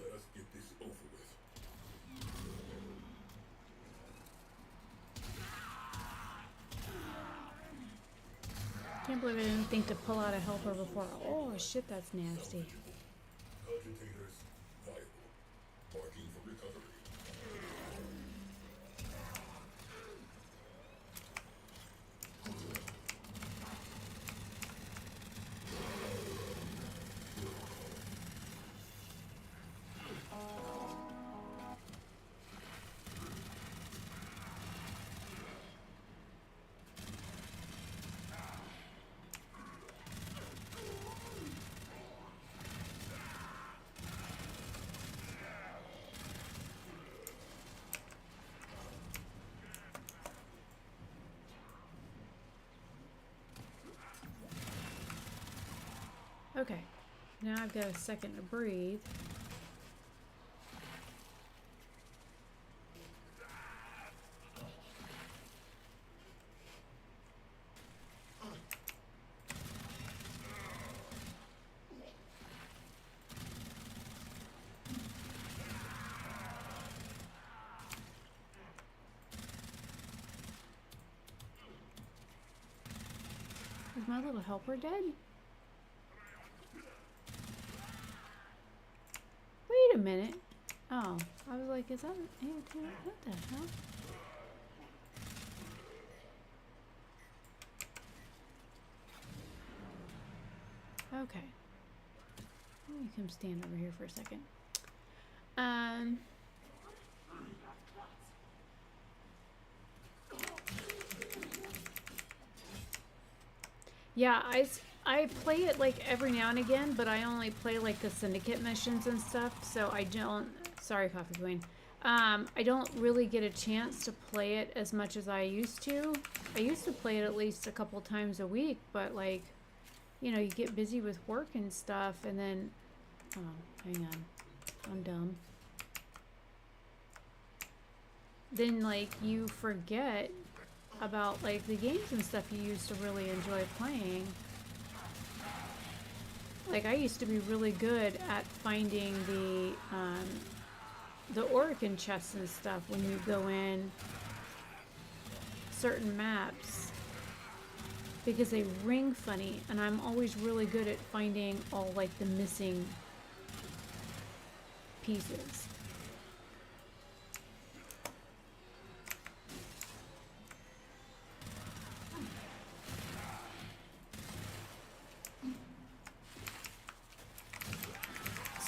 Let us get this over with. Can't believe I didn't think to pull out a helper before. Oh shit, that's nasty. Cogitators viable. Marking for recovery. Okay, now I've got a second to breathe. Is my little helper dead? Wait a minute. Oh, I was like, is that an antenna? What the hell? Okay. Let me come stand over here for a second. Yeah, I play it like every now and again, but I only play like the syndicate missions and stuff, so I don't, sorry Coffee Queen, I don't really get a chance to play it as much as I used to. I used to play it at least a couple times a week, but like, you know, you get busy with work and stuff, and then, oh, hang on, I'm dumb. Then like you forget about like the games and stuff you used to really enjoy playing. Like I used to be really good at finding the Oricon chests and stuff when you go in certain maps because they ring funny, and I'm always really good at finding all like the missing pieces.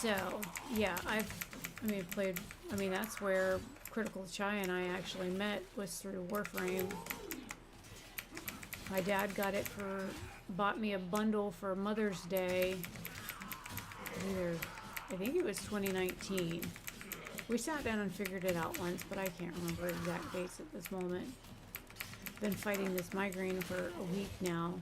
So, yeah, I've That's where Critical Chai and I actually met, was through Warframe. My dad bought me a bundle for Mother's Day. I think it was 2019. We sat down and figured it out once, but I can't remember exact dates at this moment. Been fighting this migraine for a week now.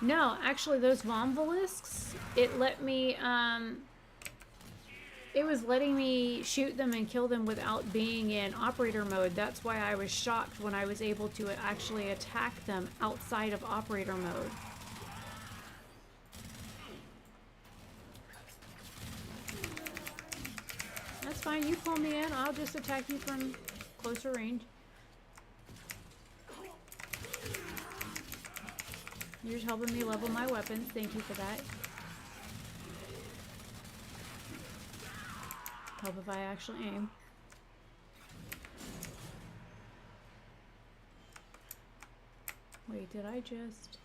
No, actually those Vomvalisks, it let me, it was letting me shoot them and kill them without being in operator mode. That's why I was shocked when I was able to actually attack them outside of operator mode. That's fine, you pull me in, I'll just attack you from closer range. You're just helping me level my weapons. Thank you for that. Help if I actually aim. Wait, did I just...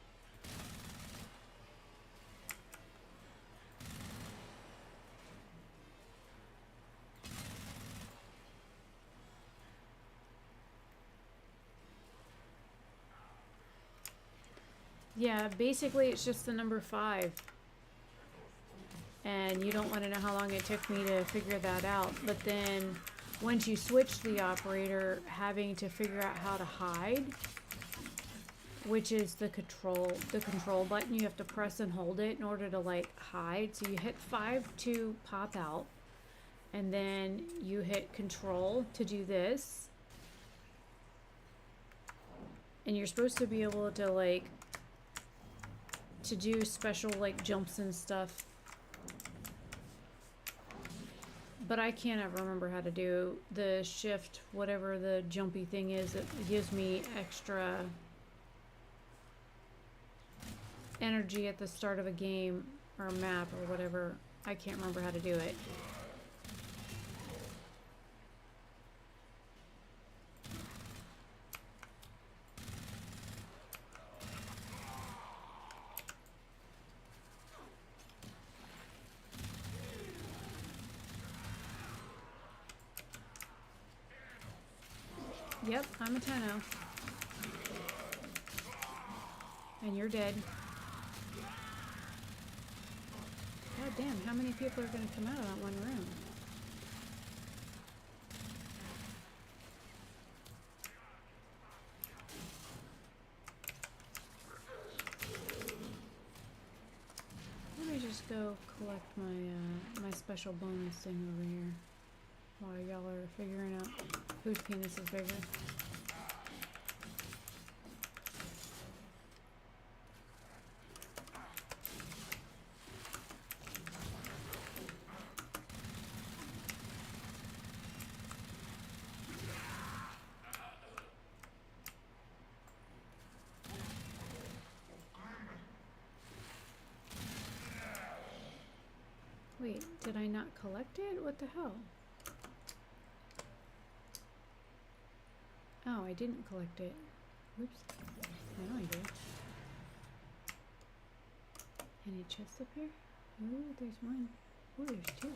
Yeah, basically it's just the number 5. And you don't want to know how long it took me to figure that out. But then once you switch the operator, having to figure out how to hide, which is the control button, you have to press and hold it in order to like hide. So you hit 5 to pop out, and then you hit control to do this. And you're supposed to be able to like to do special like jumps and stuff, but I can't ever remember how to do the shift, whatever the jumpy thing is that gives me extra energy at the start of a game or a map or whatever. I can't remember how to do it. Yep, I'm a Tenno. And you're dead. God damn, how many people are gonna come out of that one room? Let me just go collect my my special bonus thing over here while y'all are figuring out whose penis is bigger. Wait, did I not collect it? What the hell? Oh, I didn't collect it. Oops. Now I do. Any chests up here? Ooh, there's one. Ooh, there's 2.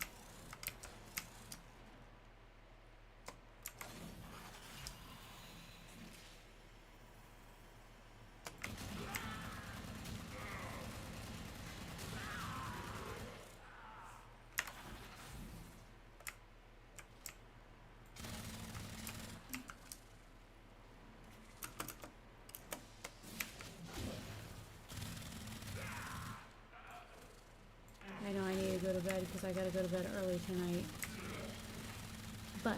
I know I need to go to bed because I gotta go to bed early tonight. But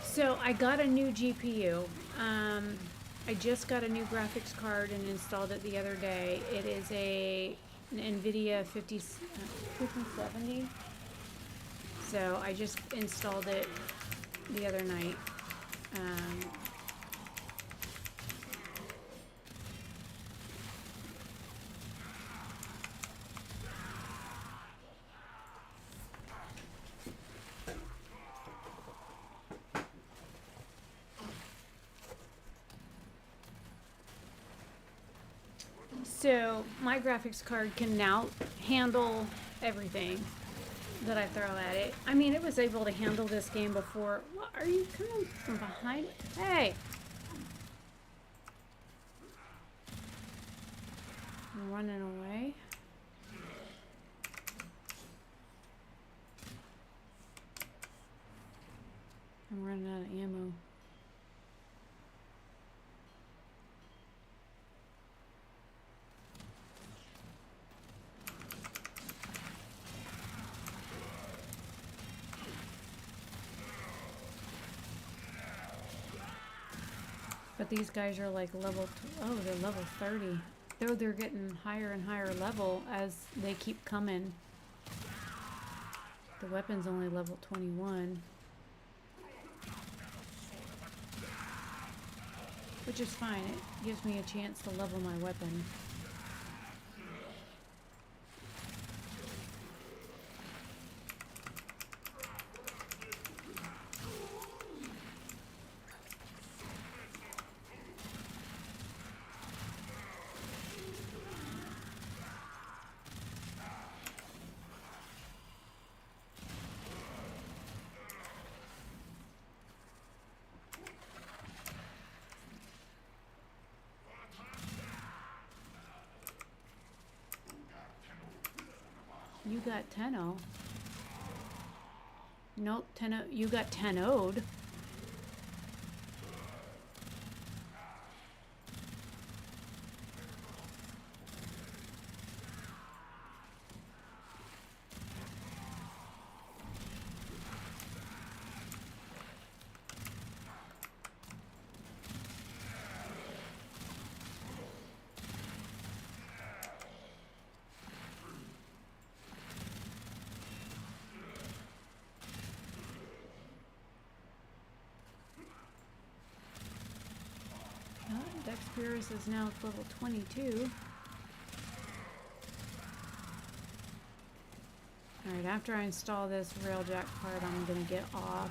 so I got a new GPU. I just got a new graphics card and installed it the other day. It is an NVIDIA 5070. So I just installed it the other night. So my graphics card can now handle everything that I throw at it. I mean, it was able to handle this game before. What are you coming from behind? Hey! I'm running away. I'm running out of ammo. But these guys are like level, oh, they're level 30. Though they're getting higher and higher level as they keep coming. The weapon's only level 21. Which is fine, it gives me a chance to level my weapon. You got 10-0. Nope, 10-0. You got 10-0'd. Dexterous is now level 22. Alright, after I install this Railjack part, I'm gonna get off.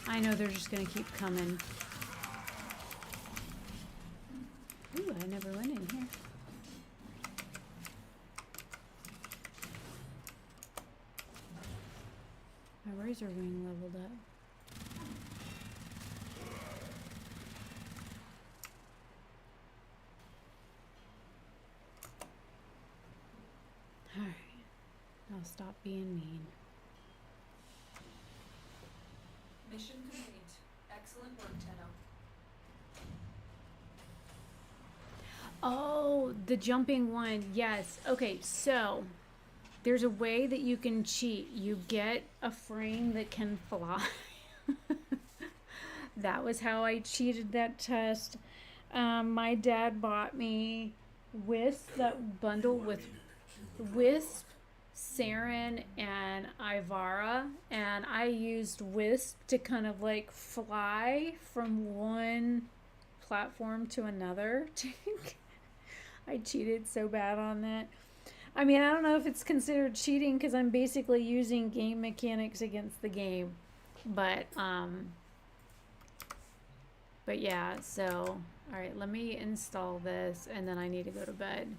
I know they're just gonna keep coming. Ooh, I never went in here. My razor wing leveled up. Alright, I'll stop being mean. Mission complete. Excellent work, Tenno. Oh, the jumping one. Yes. Okay, so there's a way that you can cheat. You get a frame that can fly. That was how I cheated that test. My dad bought me Wisp, that bundle with Wisp, Saren, and Ivara, and I used Wisp to kind of like fly from one platform to another. I cheated so bad on that. I mean, I don't know if it's considered cheating because I'm basically using game mechanics against the game. But yeah, so, alright, let me install this and then I need to go to bed.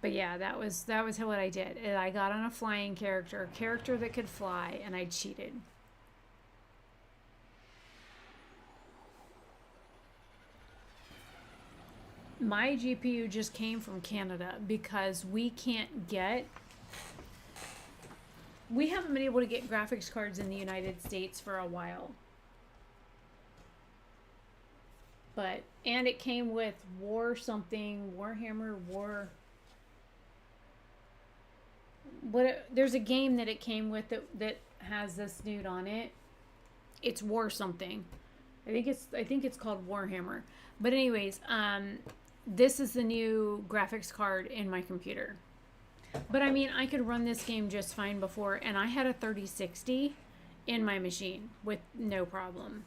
But yeah, that was what I did. I got on a flying character, a character that could fly, and I cheated. My GPU just came from Canada because we haven't been able to get graphics cards in the United States for a while. But, and it came with Warhammer War. There's a game that it came with that has this dude on it. It's War something. I think it's called Warhammer. But anyways, this is the new graphics card in my computer. But I mean, I could run this game just fine before, and I had a 3060 in my machine with no problem.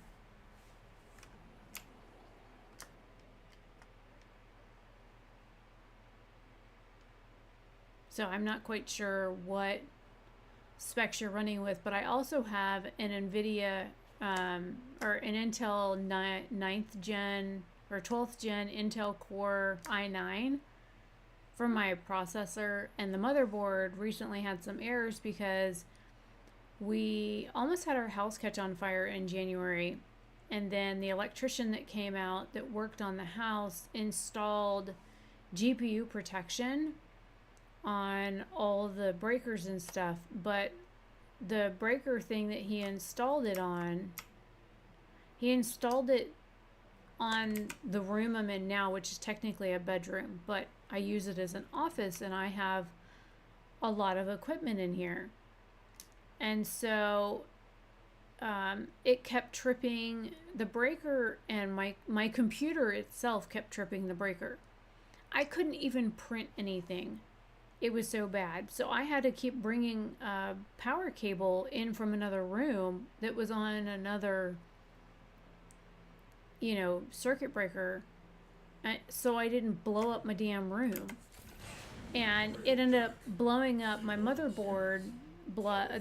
So I'm not quite sure what specs you're running with, but I also have an NVIDIA or an Intel 9th gen or 12th gen Intel Core i9 for my processor, and the motherboard recently had some errors because we almost had our house catch on fire in January, and then the electrician that came out that worked on the house installed GPU protection on all the breakers and stuff, but the breaker thing that he installed it on the room I'm in now, which is technically a bedroom, but I use it as an office and I have a lot of equipment in here. And so it kept tripping the breaker, and my computer itself kept tripping the breaker. I couldn't even print anything. It was so bad. So I had to keep bringing a power cable in from another room that was on another, circuit breaker. So I didn't blow up my damn room. And it ended up blowing up my motherboard.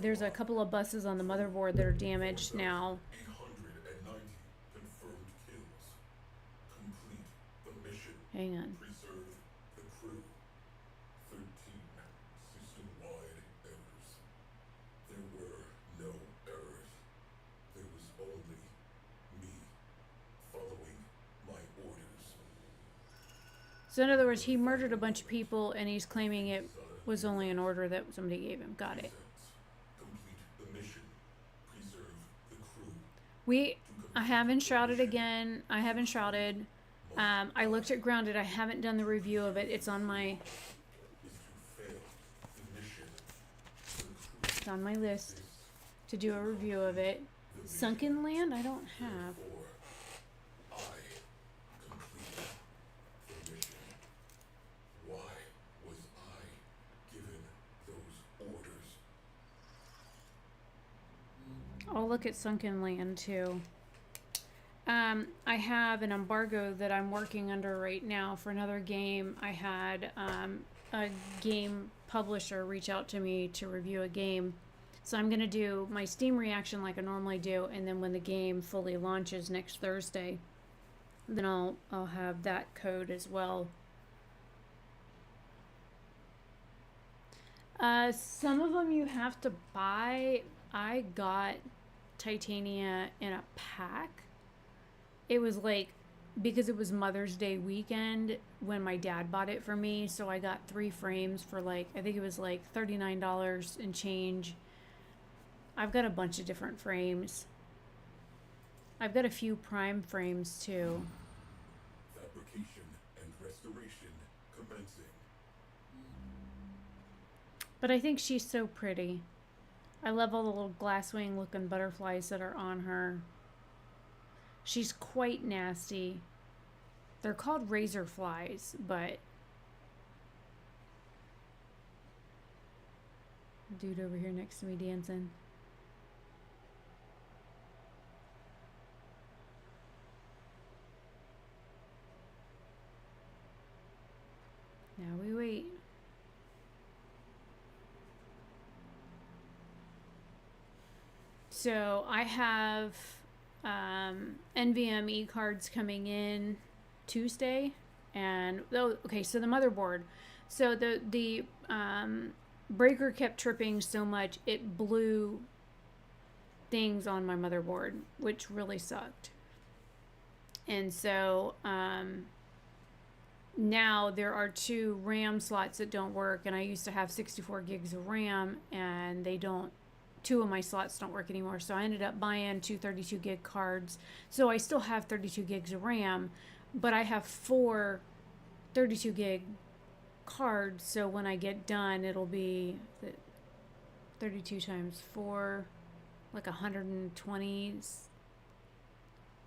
There's a couple of buses on the motherboard that are damaged now. 890 confirmed kills. Complete the mission. Hang on. Preserve the crew. 13 system-wide errors. There were no errors. There was only me following my orders. So in other words, he murdered a bunch of people and he's claiming it was only an order that somebody gave him. Got it. Complete the mission. Preserve the crew. I have enshrouded again. I have enshrouded. I looked at Grounded. I haven't done the review of it. It's on my list to do a review of it. Sunken Land, I don't have. I completed the mission. Why was I given those orders? I'll look at Sunken Land too. I have an embargo that I'm working under right now for another game. I had a game publisher reach out to me to review a game. So I'm going to do my Steam reaction like I normally do, and then when the game fully launches next Thursday, then I'll have that code as well. Some of them you have to buy. I got Titania in a pack. It was like, because it was Mother's Day weekend when my dad bought it for me, so I got 3 frames for I think it was like $39 and change. I've got a bunch of different frames. I've got a few prime frames too. Fabrication and restoration commencing. But I think she's so pretty. I love all the little glasswing looking butterflies that are on her. She's quite nasty. They're called razor flies, but dude over here next to me dancing. Now we wait. So I have NVMe cards coming in Tuesday, and okay, so the motherboard. So the breaker kept tripping so much it blew things on my motherboard, which really sucked. And so now there are 2 RAM slots that don't work, and I used to have 64 gigs of RAM, and they don't 2 of my slots don't work anymore. So I ended up buying 2 32 gig cards. So I still have 32 gigs of RAM, but I have 4 32 gig cards. So when I get done, it'll be 32 times 4, like 120,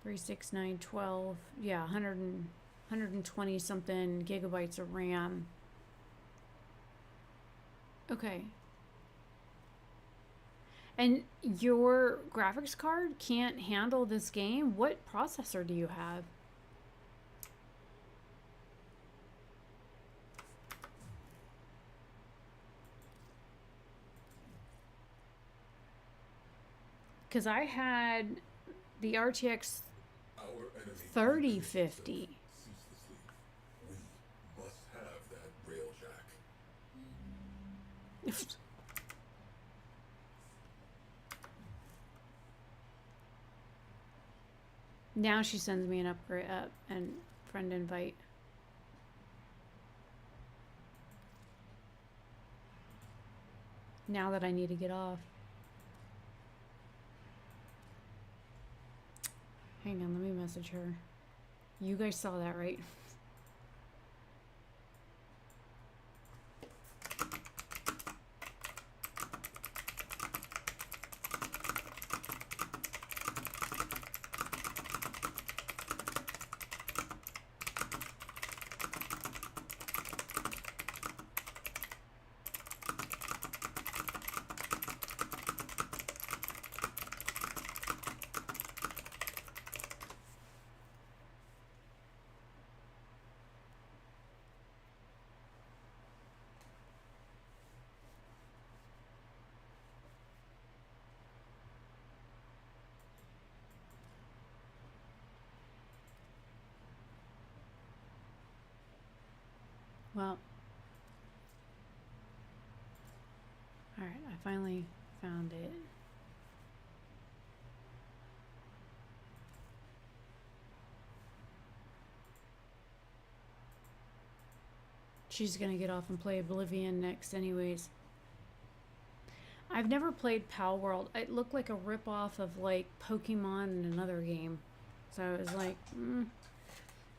3, 6, 9, 12. Yeah, 120 something gigabytes of RAM. Okay. And your graphics card can't handle this game? What processor do you have? Because I had the RTX Our enemy 3050. ceaselessly. We must have that Railjack. Now she sends me an upgrade up and friend invite. Now that I need to get off. Hang on, let me message her. You guys saw that, right? Well, all right, I finally found it. She's gonna get off and play Oblivion next anyways. I've never played Pal World. It looked like a ripoff of like Pokemon in another game. So I was like,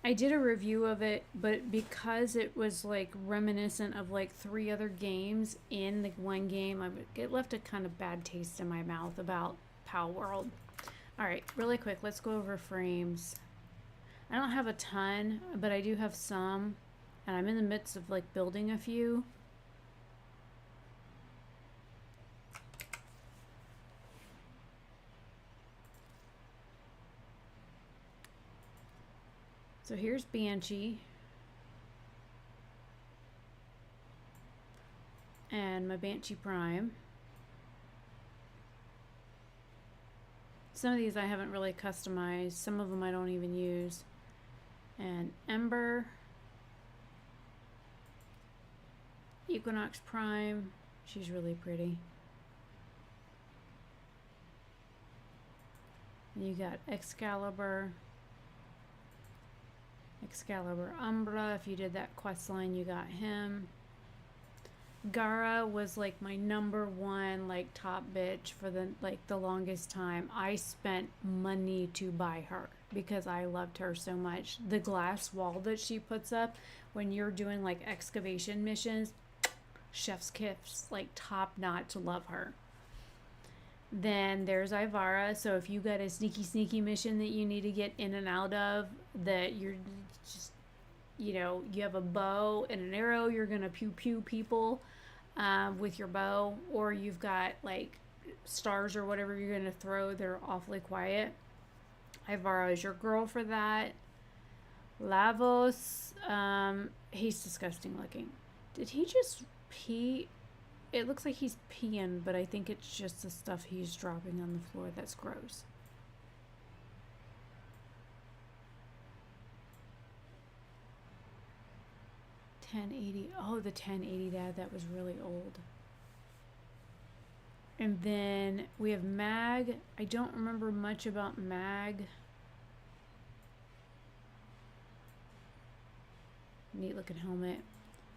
I did a review of it, but because it was like reminiscent of like 3 other games in the one game, it left a kind of bad taste in my mouth about Pal World. All right, really quick, let's go over frames. I don't have a ton, but I do have some, and I'm in the midst of like building a few. So here's Banshee. And my Banshee Prime. Some of these I haven't really customized. Some of them I don't even use. And Ember. Equinox Prime. She's really pretty. And you got Excalibur. Excalibur Umbra, if you did that quest line, you got him. Gara was like my #1 like top bitch for the longest time. I spent money to buy her because I loved her so much. The glass wall that she puts up when you're doing like excavation missions, chef's kiss, like top notch, love her. Then there's Ivara. So if you got a sneaky mission that you need to get in and out of, that you're just, you know, you have a bow and an arrow, you're gonna pew people with your bow, or you've got like stars or whatever you're gonna throw, they're awfully quiet. Ivara is your girl for that. Lavos, he's disgusting looking. Did he just pee? It looks like he's peeing, but I think it's just the stuff he's dropping on the floor that's gross. $1080. Oh, the 1080 dad, that was really old. And then we have Mag. I don't remember much about Mag. Neat looking helmet.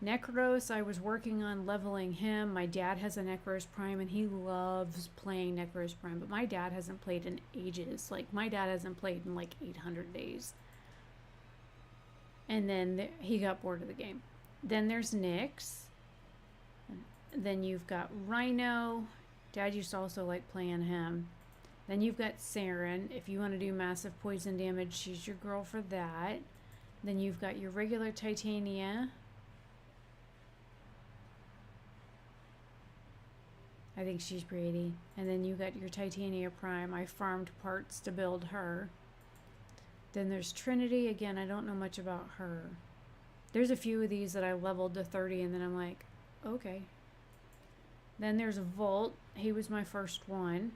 Necros, I was working on leveling him. My dad has a Necros Prime and he loves playing Necros Prime, but my dad hasn't played in ages. Like, my dad hasn't played in like 800 days. And then he got bored of the game. Then there's Nyx. Then you've got Rhino. Dad used to also like playing him. Then you've got Saren. If you want to do massive poison damage, she's your girl for that. Then you've got your regular Titania. I think she's pretty. And then you got your Titania Prime. I farmed parts to build her. Then there's Trinity. Again, I don't know much about her. There's a few of these that I leveled to 30 and then I'm like, okay. Then there's Volt. He was my first one.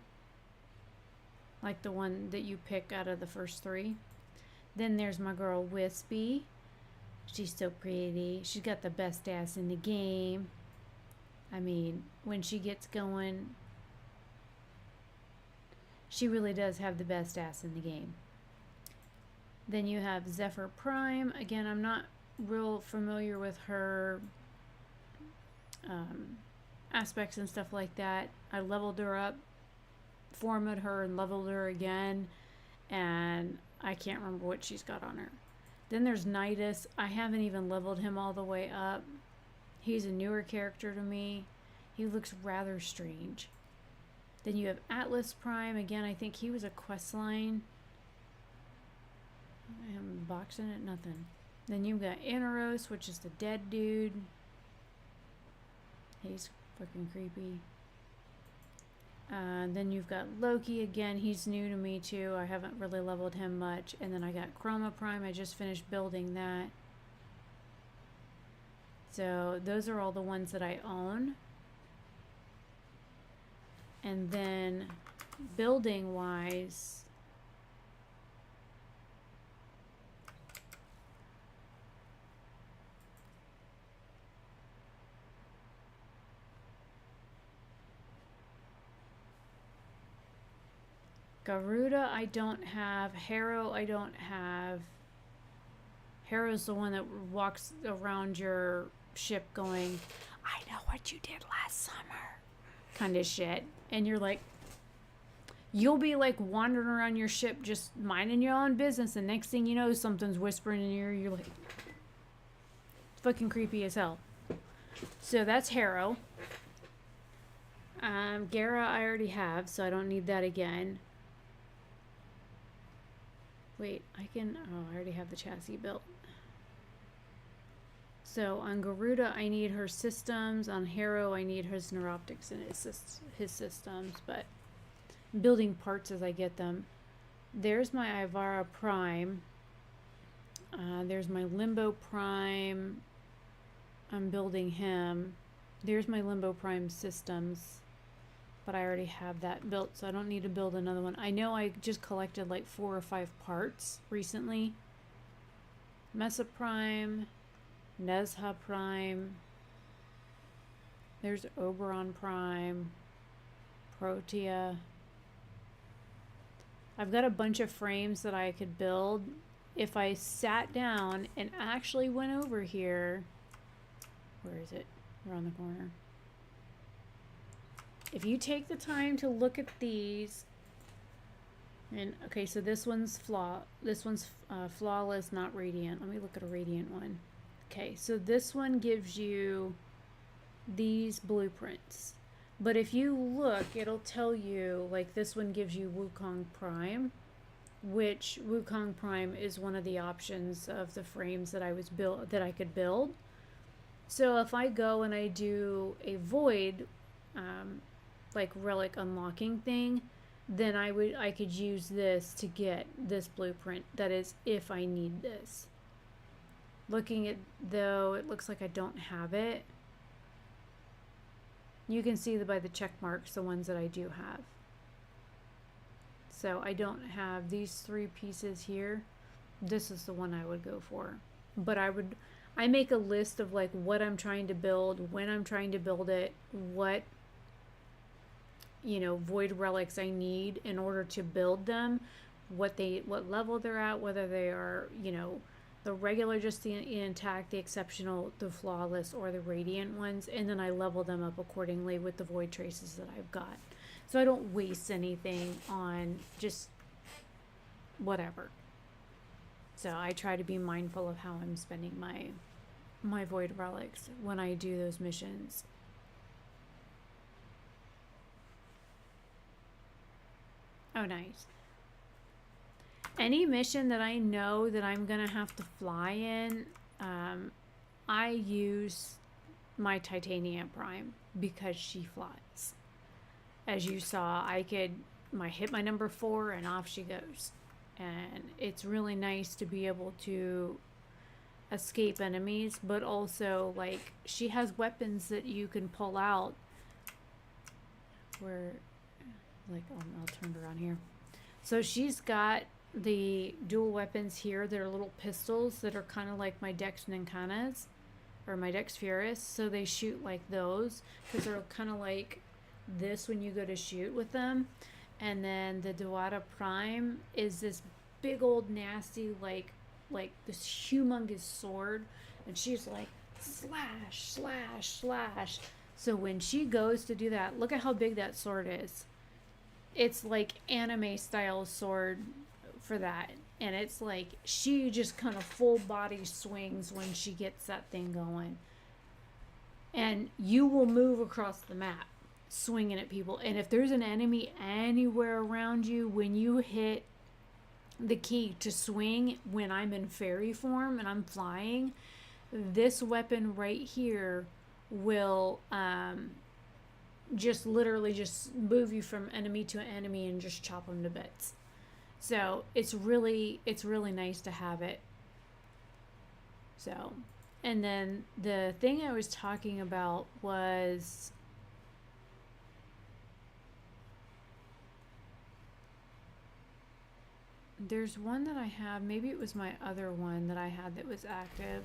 Like the one that you pick out of the first 3. Then there's my girl Wispy. She's so pretty. She's got the best ass in the game. I mean, when she gets going, she really does have the best ass in the game. Then you have Zephyr Prime. Again, I'm not real familiar with her aspects and stuff like that. I leveled her up, Forma'd her, and leveled her again, and I can't remember what she's got on her. Then there's Nidus. I haven't even leveled him all the way up. He's a newer character to me. He looks rather strange. Then you have Atlas Prime. Again, I think he was a quest line. I am boxing it, nothing. Then you've got Inaros, which is the dead dude. He's fucking creepy. Then you've got Loki. Again, he's new to me too. I haven't really leveled him much. And then I got Chroma Prime. I just finished building that. So those are all the ones that I own. And then building wise, Garuda I don't have. Harrow I don't have. Harrow's the one that walks around your ship going, I know what you did last summer, kind of shit. And you're like, you'll be like wandering around your ship just minding your own business, and next thing you know, something's whispering in your ear. You're like, fucking creepy as hell. So that's Harrow. Gara I already have, so I don't need that again. Wait, I already have the chassis built. So on Garuda, I need her systems. On Harrow, I need his neuroptics and his systems. But I'm building parts as I get them. There's my Ivara Prime. There's my Limbo Prime. I'm building him. There's my Limbo Prime systems. But I already have that built, so I don't need to build another one. I know I just collected like 4 or 5 parts recently. Mesa Prime. Nezha Prime. There's Oberon Prime. Protea. I've got a bunch of frames that I could build if I sat down and actually went over here. Where is it? Around the corner. If you take the time to look at these, and okay, so this one's flawless, not radiant. Let me look at a radiant one. Okay, so this one gives you these blueprints. But if you look, it'll tell you, like this one gives you Wukong Prime, which Wukong Prime is one of the options of the frames that I could build. So if I go and I do a void, like relic unlocking thing, then I could use this to get this blueprint. That is, if I need this. Looking at though, it looks like I don't have it. You can see by the check marks the ones that I do have. So I don't have these 3 pieces here. This is the one I would go for. But I make a list of like what I'm trying to build, when I'm trying to build it, what void relics I need in order to build them, what level they're at, whether they are, the regular, just the intact, the exceptional, the flawless, or the radiant ones, and then I level them up accordingly with the void traces that I've got. So I don't waste anything on just whatever. So I try to be mindful of how I'm spending my void relics when I do those missions. Oh, nice. Any mission that I know that I'm gonna have to fly in, I use my Titania Prime because she flies. As you saw, I could hit my number 4 and off she goes. And it's really nice to be able to escape enemies, but also, like, she has weapons that you can pull out where, like, I'll turn it around here. So she's got the dual weapons here that are little pistols that are kind of like my Dex Ninkanas or my Dex Furus. So they shoot like those because they're kind of like this when you go to shoot with them. And then the Dewata Prime is this big old nasty like this humongous sword, and she's like slash slash slash. So when she goes to do that, look at how big that sword is. It's like anime style sword for that, and it's like she just kind of full body swings when she gets that thing going, and you will move across the map swinging at people. And if there's an enemy anywhere around you, when you hit the key to swing, when I'm in fairy form and I'm flying, this weapon right here will just literally just move you from enemy to enemy and just chop them to bits. So it's really nice to have it. So, and then the thing I was talking about was there's one that I have, maybe it was my other one that I had that was active.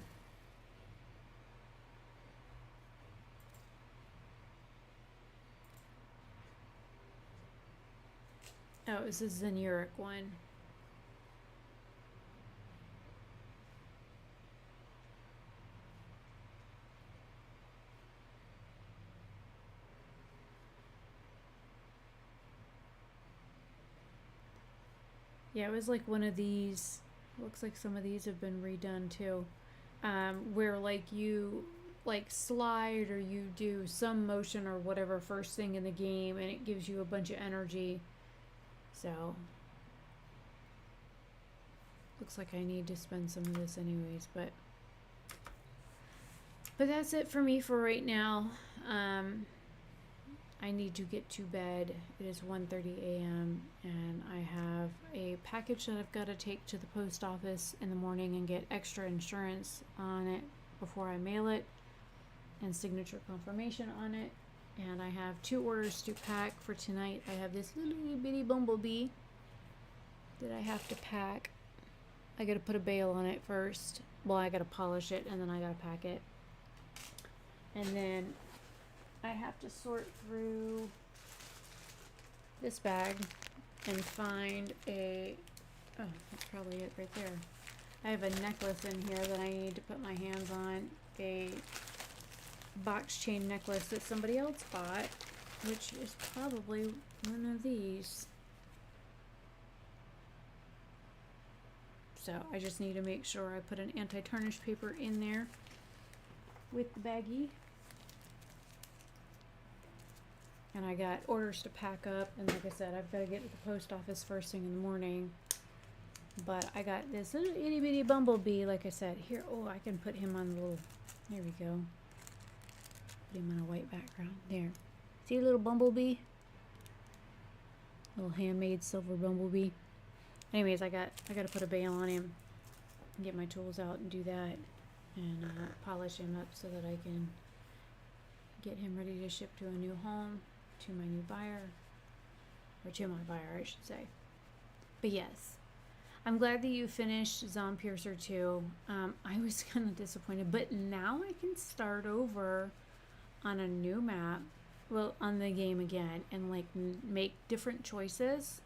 Oh, it was the Zenuric one. Yeah, it was like one of these. Looks like some of these have been redone too. Where like you like slide or you do some motion or whatever first thing in the game, and it gives you a bunch of energy. So looks like I need to spend some of this anyways, but that's it for me for right now. I need to get to bed. It is 1:30 a.m. and I have a package that I've got to take to the post office in the morning and get extra insurance on it before I mail it and signature confirmation on it. And I have 2 orders to pack for tonight. I have this little bitty bumblebee that I have to pack. I gotta put a bail on it first. Well, I gotta polish it and then I gotta pack it. And then I have to sort through this bag and find a, oh, that's probably it right there. I have a necklace in here that I need to put my hands on. A box chain necklace that somebody else bought, which is probably one of these. So I just need to make sure I put an anti-tarnish paper in there with the baggie. And I got orders to pack up, and like I said, I've got to get to the post office first thing in the morning. But I got this little itty bitty bumblebee, like I said. Here, oh, I can put him on the little, there we go. Put him on a white background. There. See a little bumblebee? Little handmade silver bumblebee. Anyways, I got to put a bail on him and get my tools out and do that and polish him up so that I can get him ready to ship to a new home, to my new buyer, or to my buyer, I should say. But yes, I'm glad that you finished Zompiercer 2. I was kind of disappointed, but now I can start over on a new map, well, on the game again, and like make different choices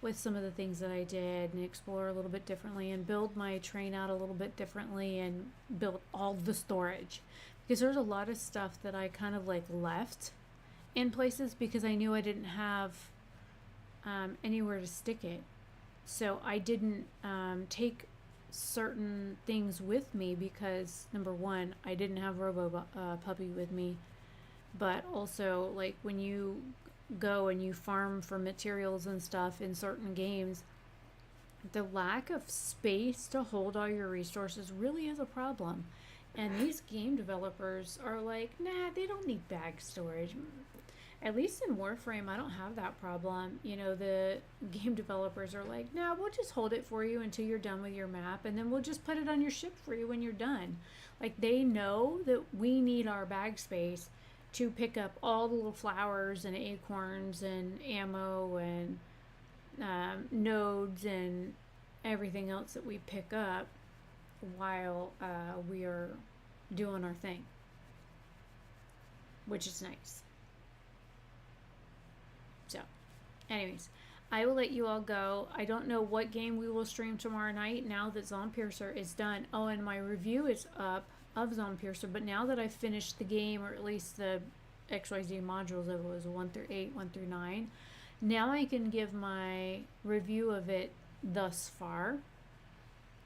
with some of the things that I did and explore a little bit differently and build my train out a little bit differently and build all the storage. Because there's a lot of stuff that I kind of like left in places because I knew I didn't have anywhere to stick it. So I didn't take certain things with me because, number one, I didn't have Robo Puppy with me. But also, like, when you go and you farm for materials and stuff in certain games, the lack of space to hold all your resources really is a problem. And these game developers are like, nah, they don't need bag storage. At least in Warframe, I don't have that problem. You know, the game developers are like, nah, we'll just hold it for you until you're done with your map, and then we'll just put it on your ship for you when you're done. Like, they know that we need our bag space to pick up all the little flowers and acorns and ammo and nodes and everything else that we pick up while we are doing our thing, which is nice. So, anyways, I will let you all go. I don't know what game we will stream tomorrow night now that Zonepiercer is done. Oh, and my review is up of Zonepiercer, but now that I've finished the game, or at least the XYZ modules of it was 1 through 8, 1 through 9, now I can give my review of it thus far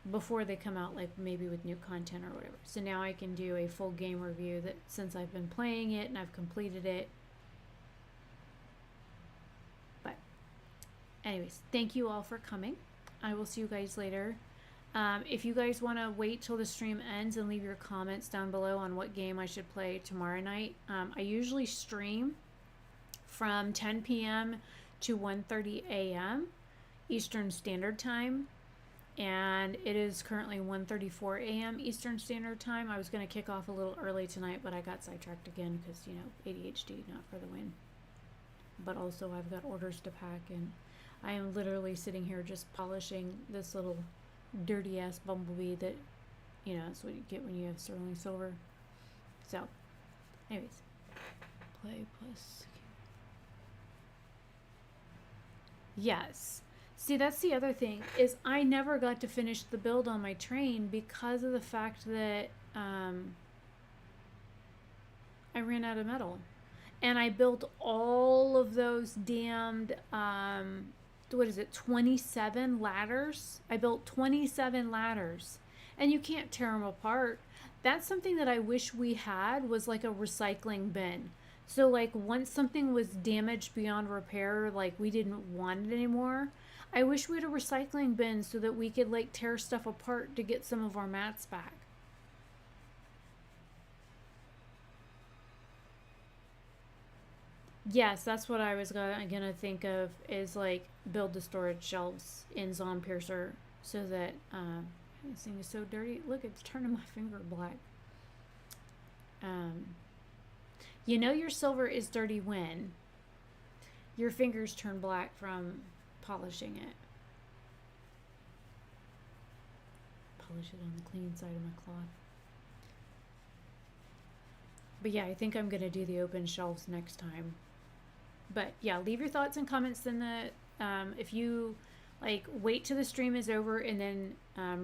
before they come out, like maybe with new content or whatever. So now I can do a full game review that since I've been playing it and I've completed it. But anyways, thank you all for coming. I will see you guys later. If you guys want to wait till the stream ends and leave your comments down below on what game I should play tomorrow night. I usually stream from 10 p.m. to 1:30 a.m. Eastern Standard Time, and it is currently 1:34 a.m. Eastern Standard Time. I was going to kick off a little early tonight, but I got sidetracked again because, you know, ADHD, not for the win. But also I've got orders to pack, and I am literally sitting here just polishing this little dirty ass bumblebee that, you know, that's what you get when you have sterling silver. So, anyways, play plus. Yes. See, that's the other thing, is I never got to finish the build on my train because of the fact that I ran out of metal. And I built all of those damned, 27 ladders? I built 27 ladders. And you can't tear them apart. That's something that I wish we had, was like a recycling bin. So like once something was damaged beyond repair, like we didn't want it anymore, I wish we had a recycling bin so that we could like tear stuff apart to get some of our mats back. Yes, that's what I was gonna think of, is like build the storage shelves in Zonepiercer so that this thing is so dirty. Look, it's turning my finger black. You know your silver is dirty when your fingers turn black from polishing it. Polish it on the clean side of my cloth. But yeah, I think I'm gonna do the open shelves next time. But yeah, leave your thoughts and comments in the if you like, wait till the stream is over and then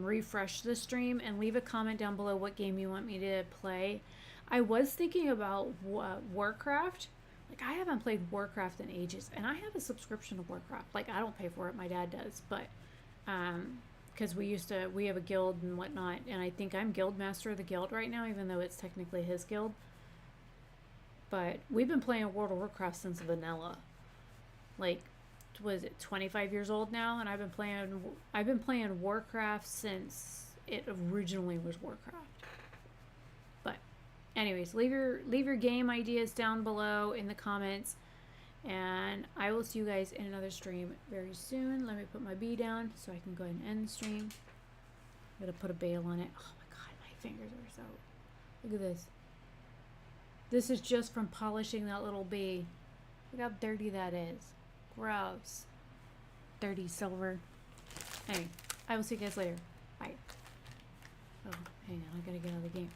refresh the stream and leave a comment down below what game you want me to play. I was thinking about Warcraft. Like, I haven't played Warcraft in ages, and I have a subscription to Warcraft. Like, I don't pay for it, my dad does, but because we have a guild and whatnot, and I think I'm guild master of the guild right now, even though it's technically his guild. But we've been playing World of Warcraft since vanilla. Like, was it 25 years old now? And I've been playing Warcraft since it originally was Warcraft. But anyways, leave your game ideas down below in the comments, and I will see you guys in another stream very soon. Let me put my bee down so I can go ahead and end the stream. I'm gonna put a bail on it. Oh my god, my fingers are so... Look at this. This is just from polishing that little bee. Look how dirty that is. Gross. Dirty silver. Anyway, I will see you guys later. Bye. Oh, hang on. I gotta get out of the game.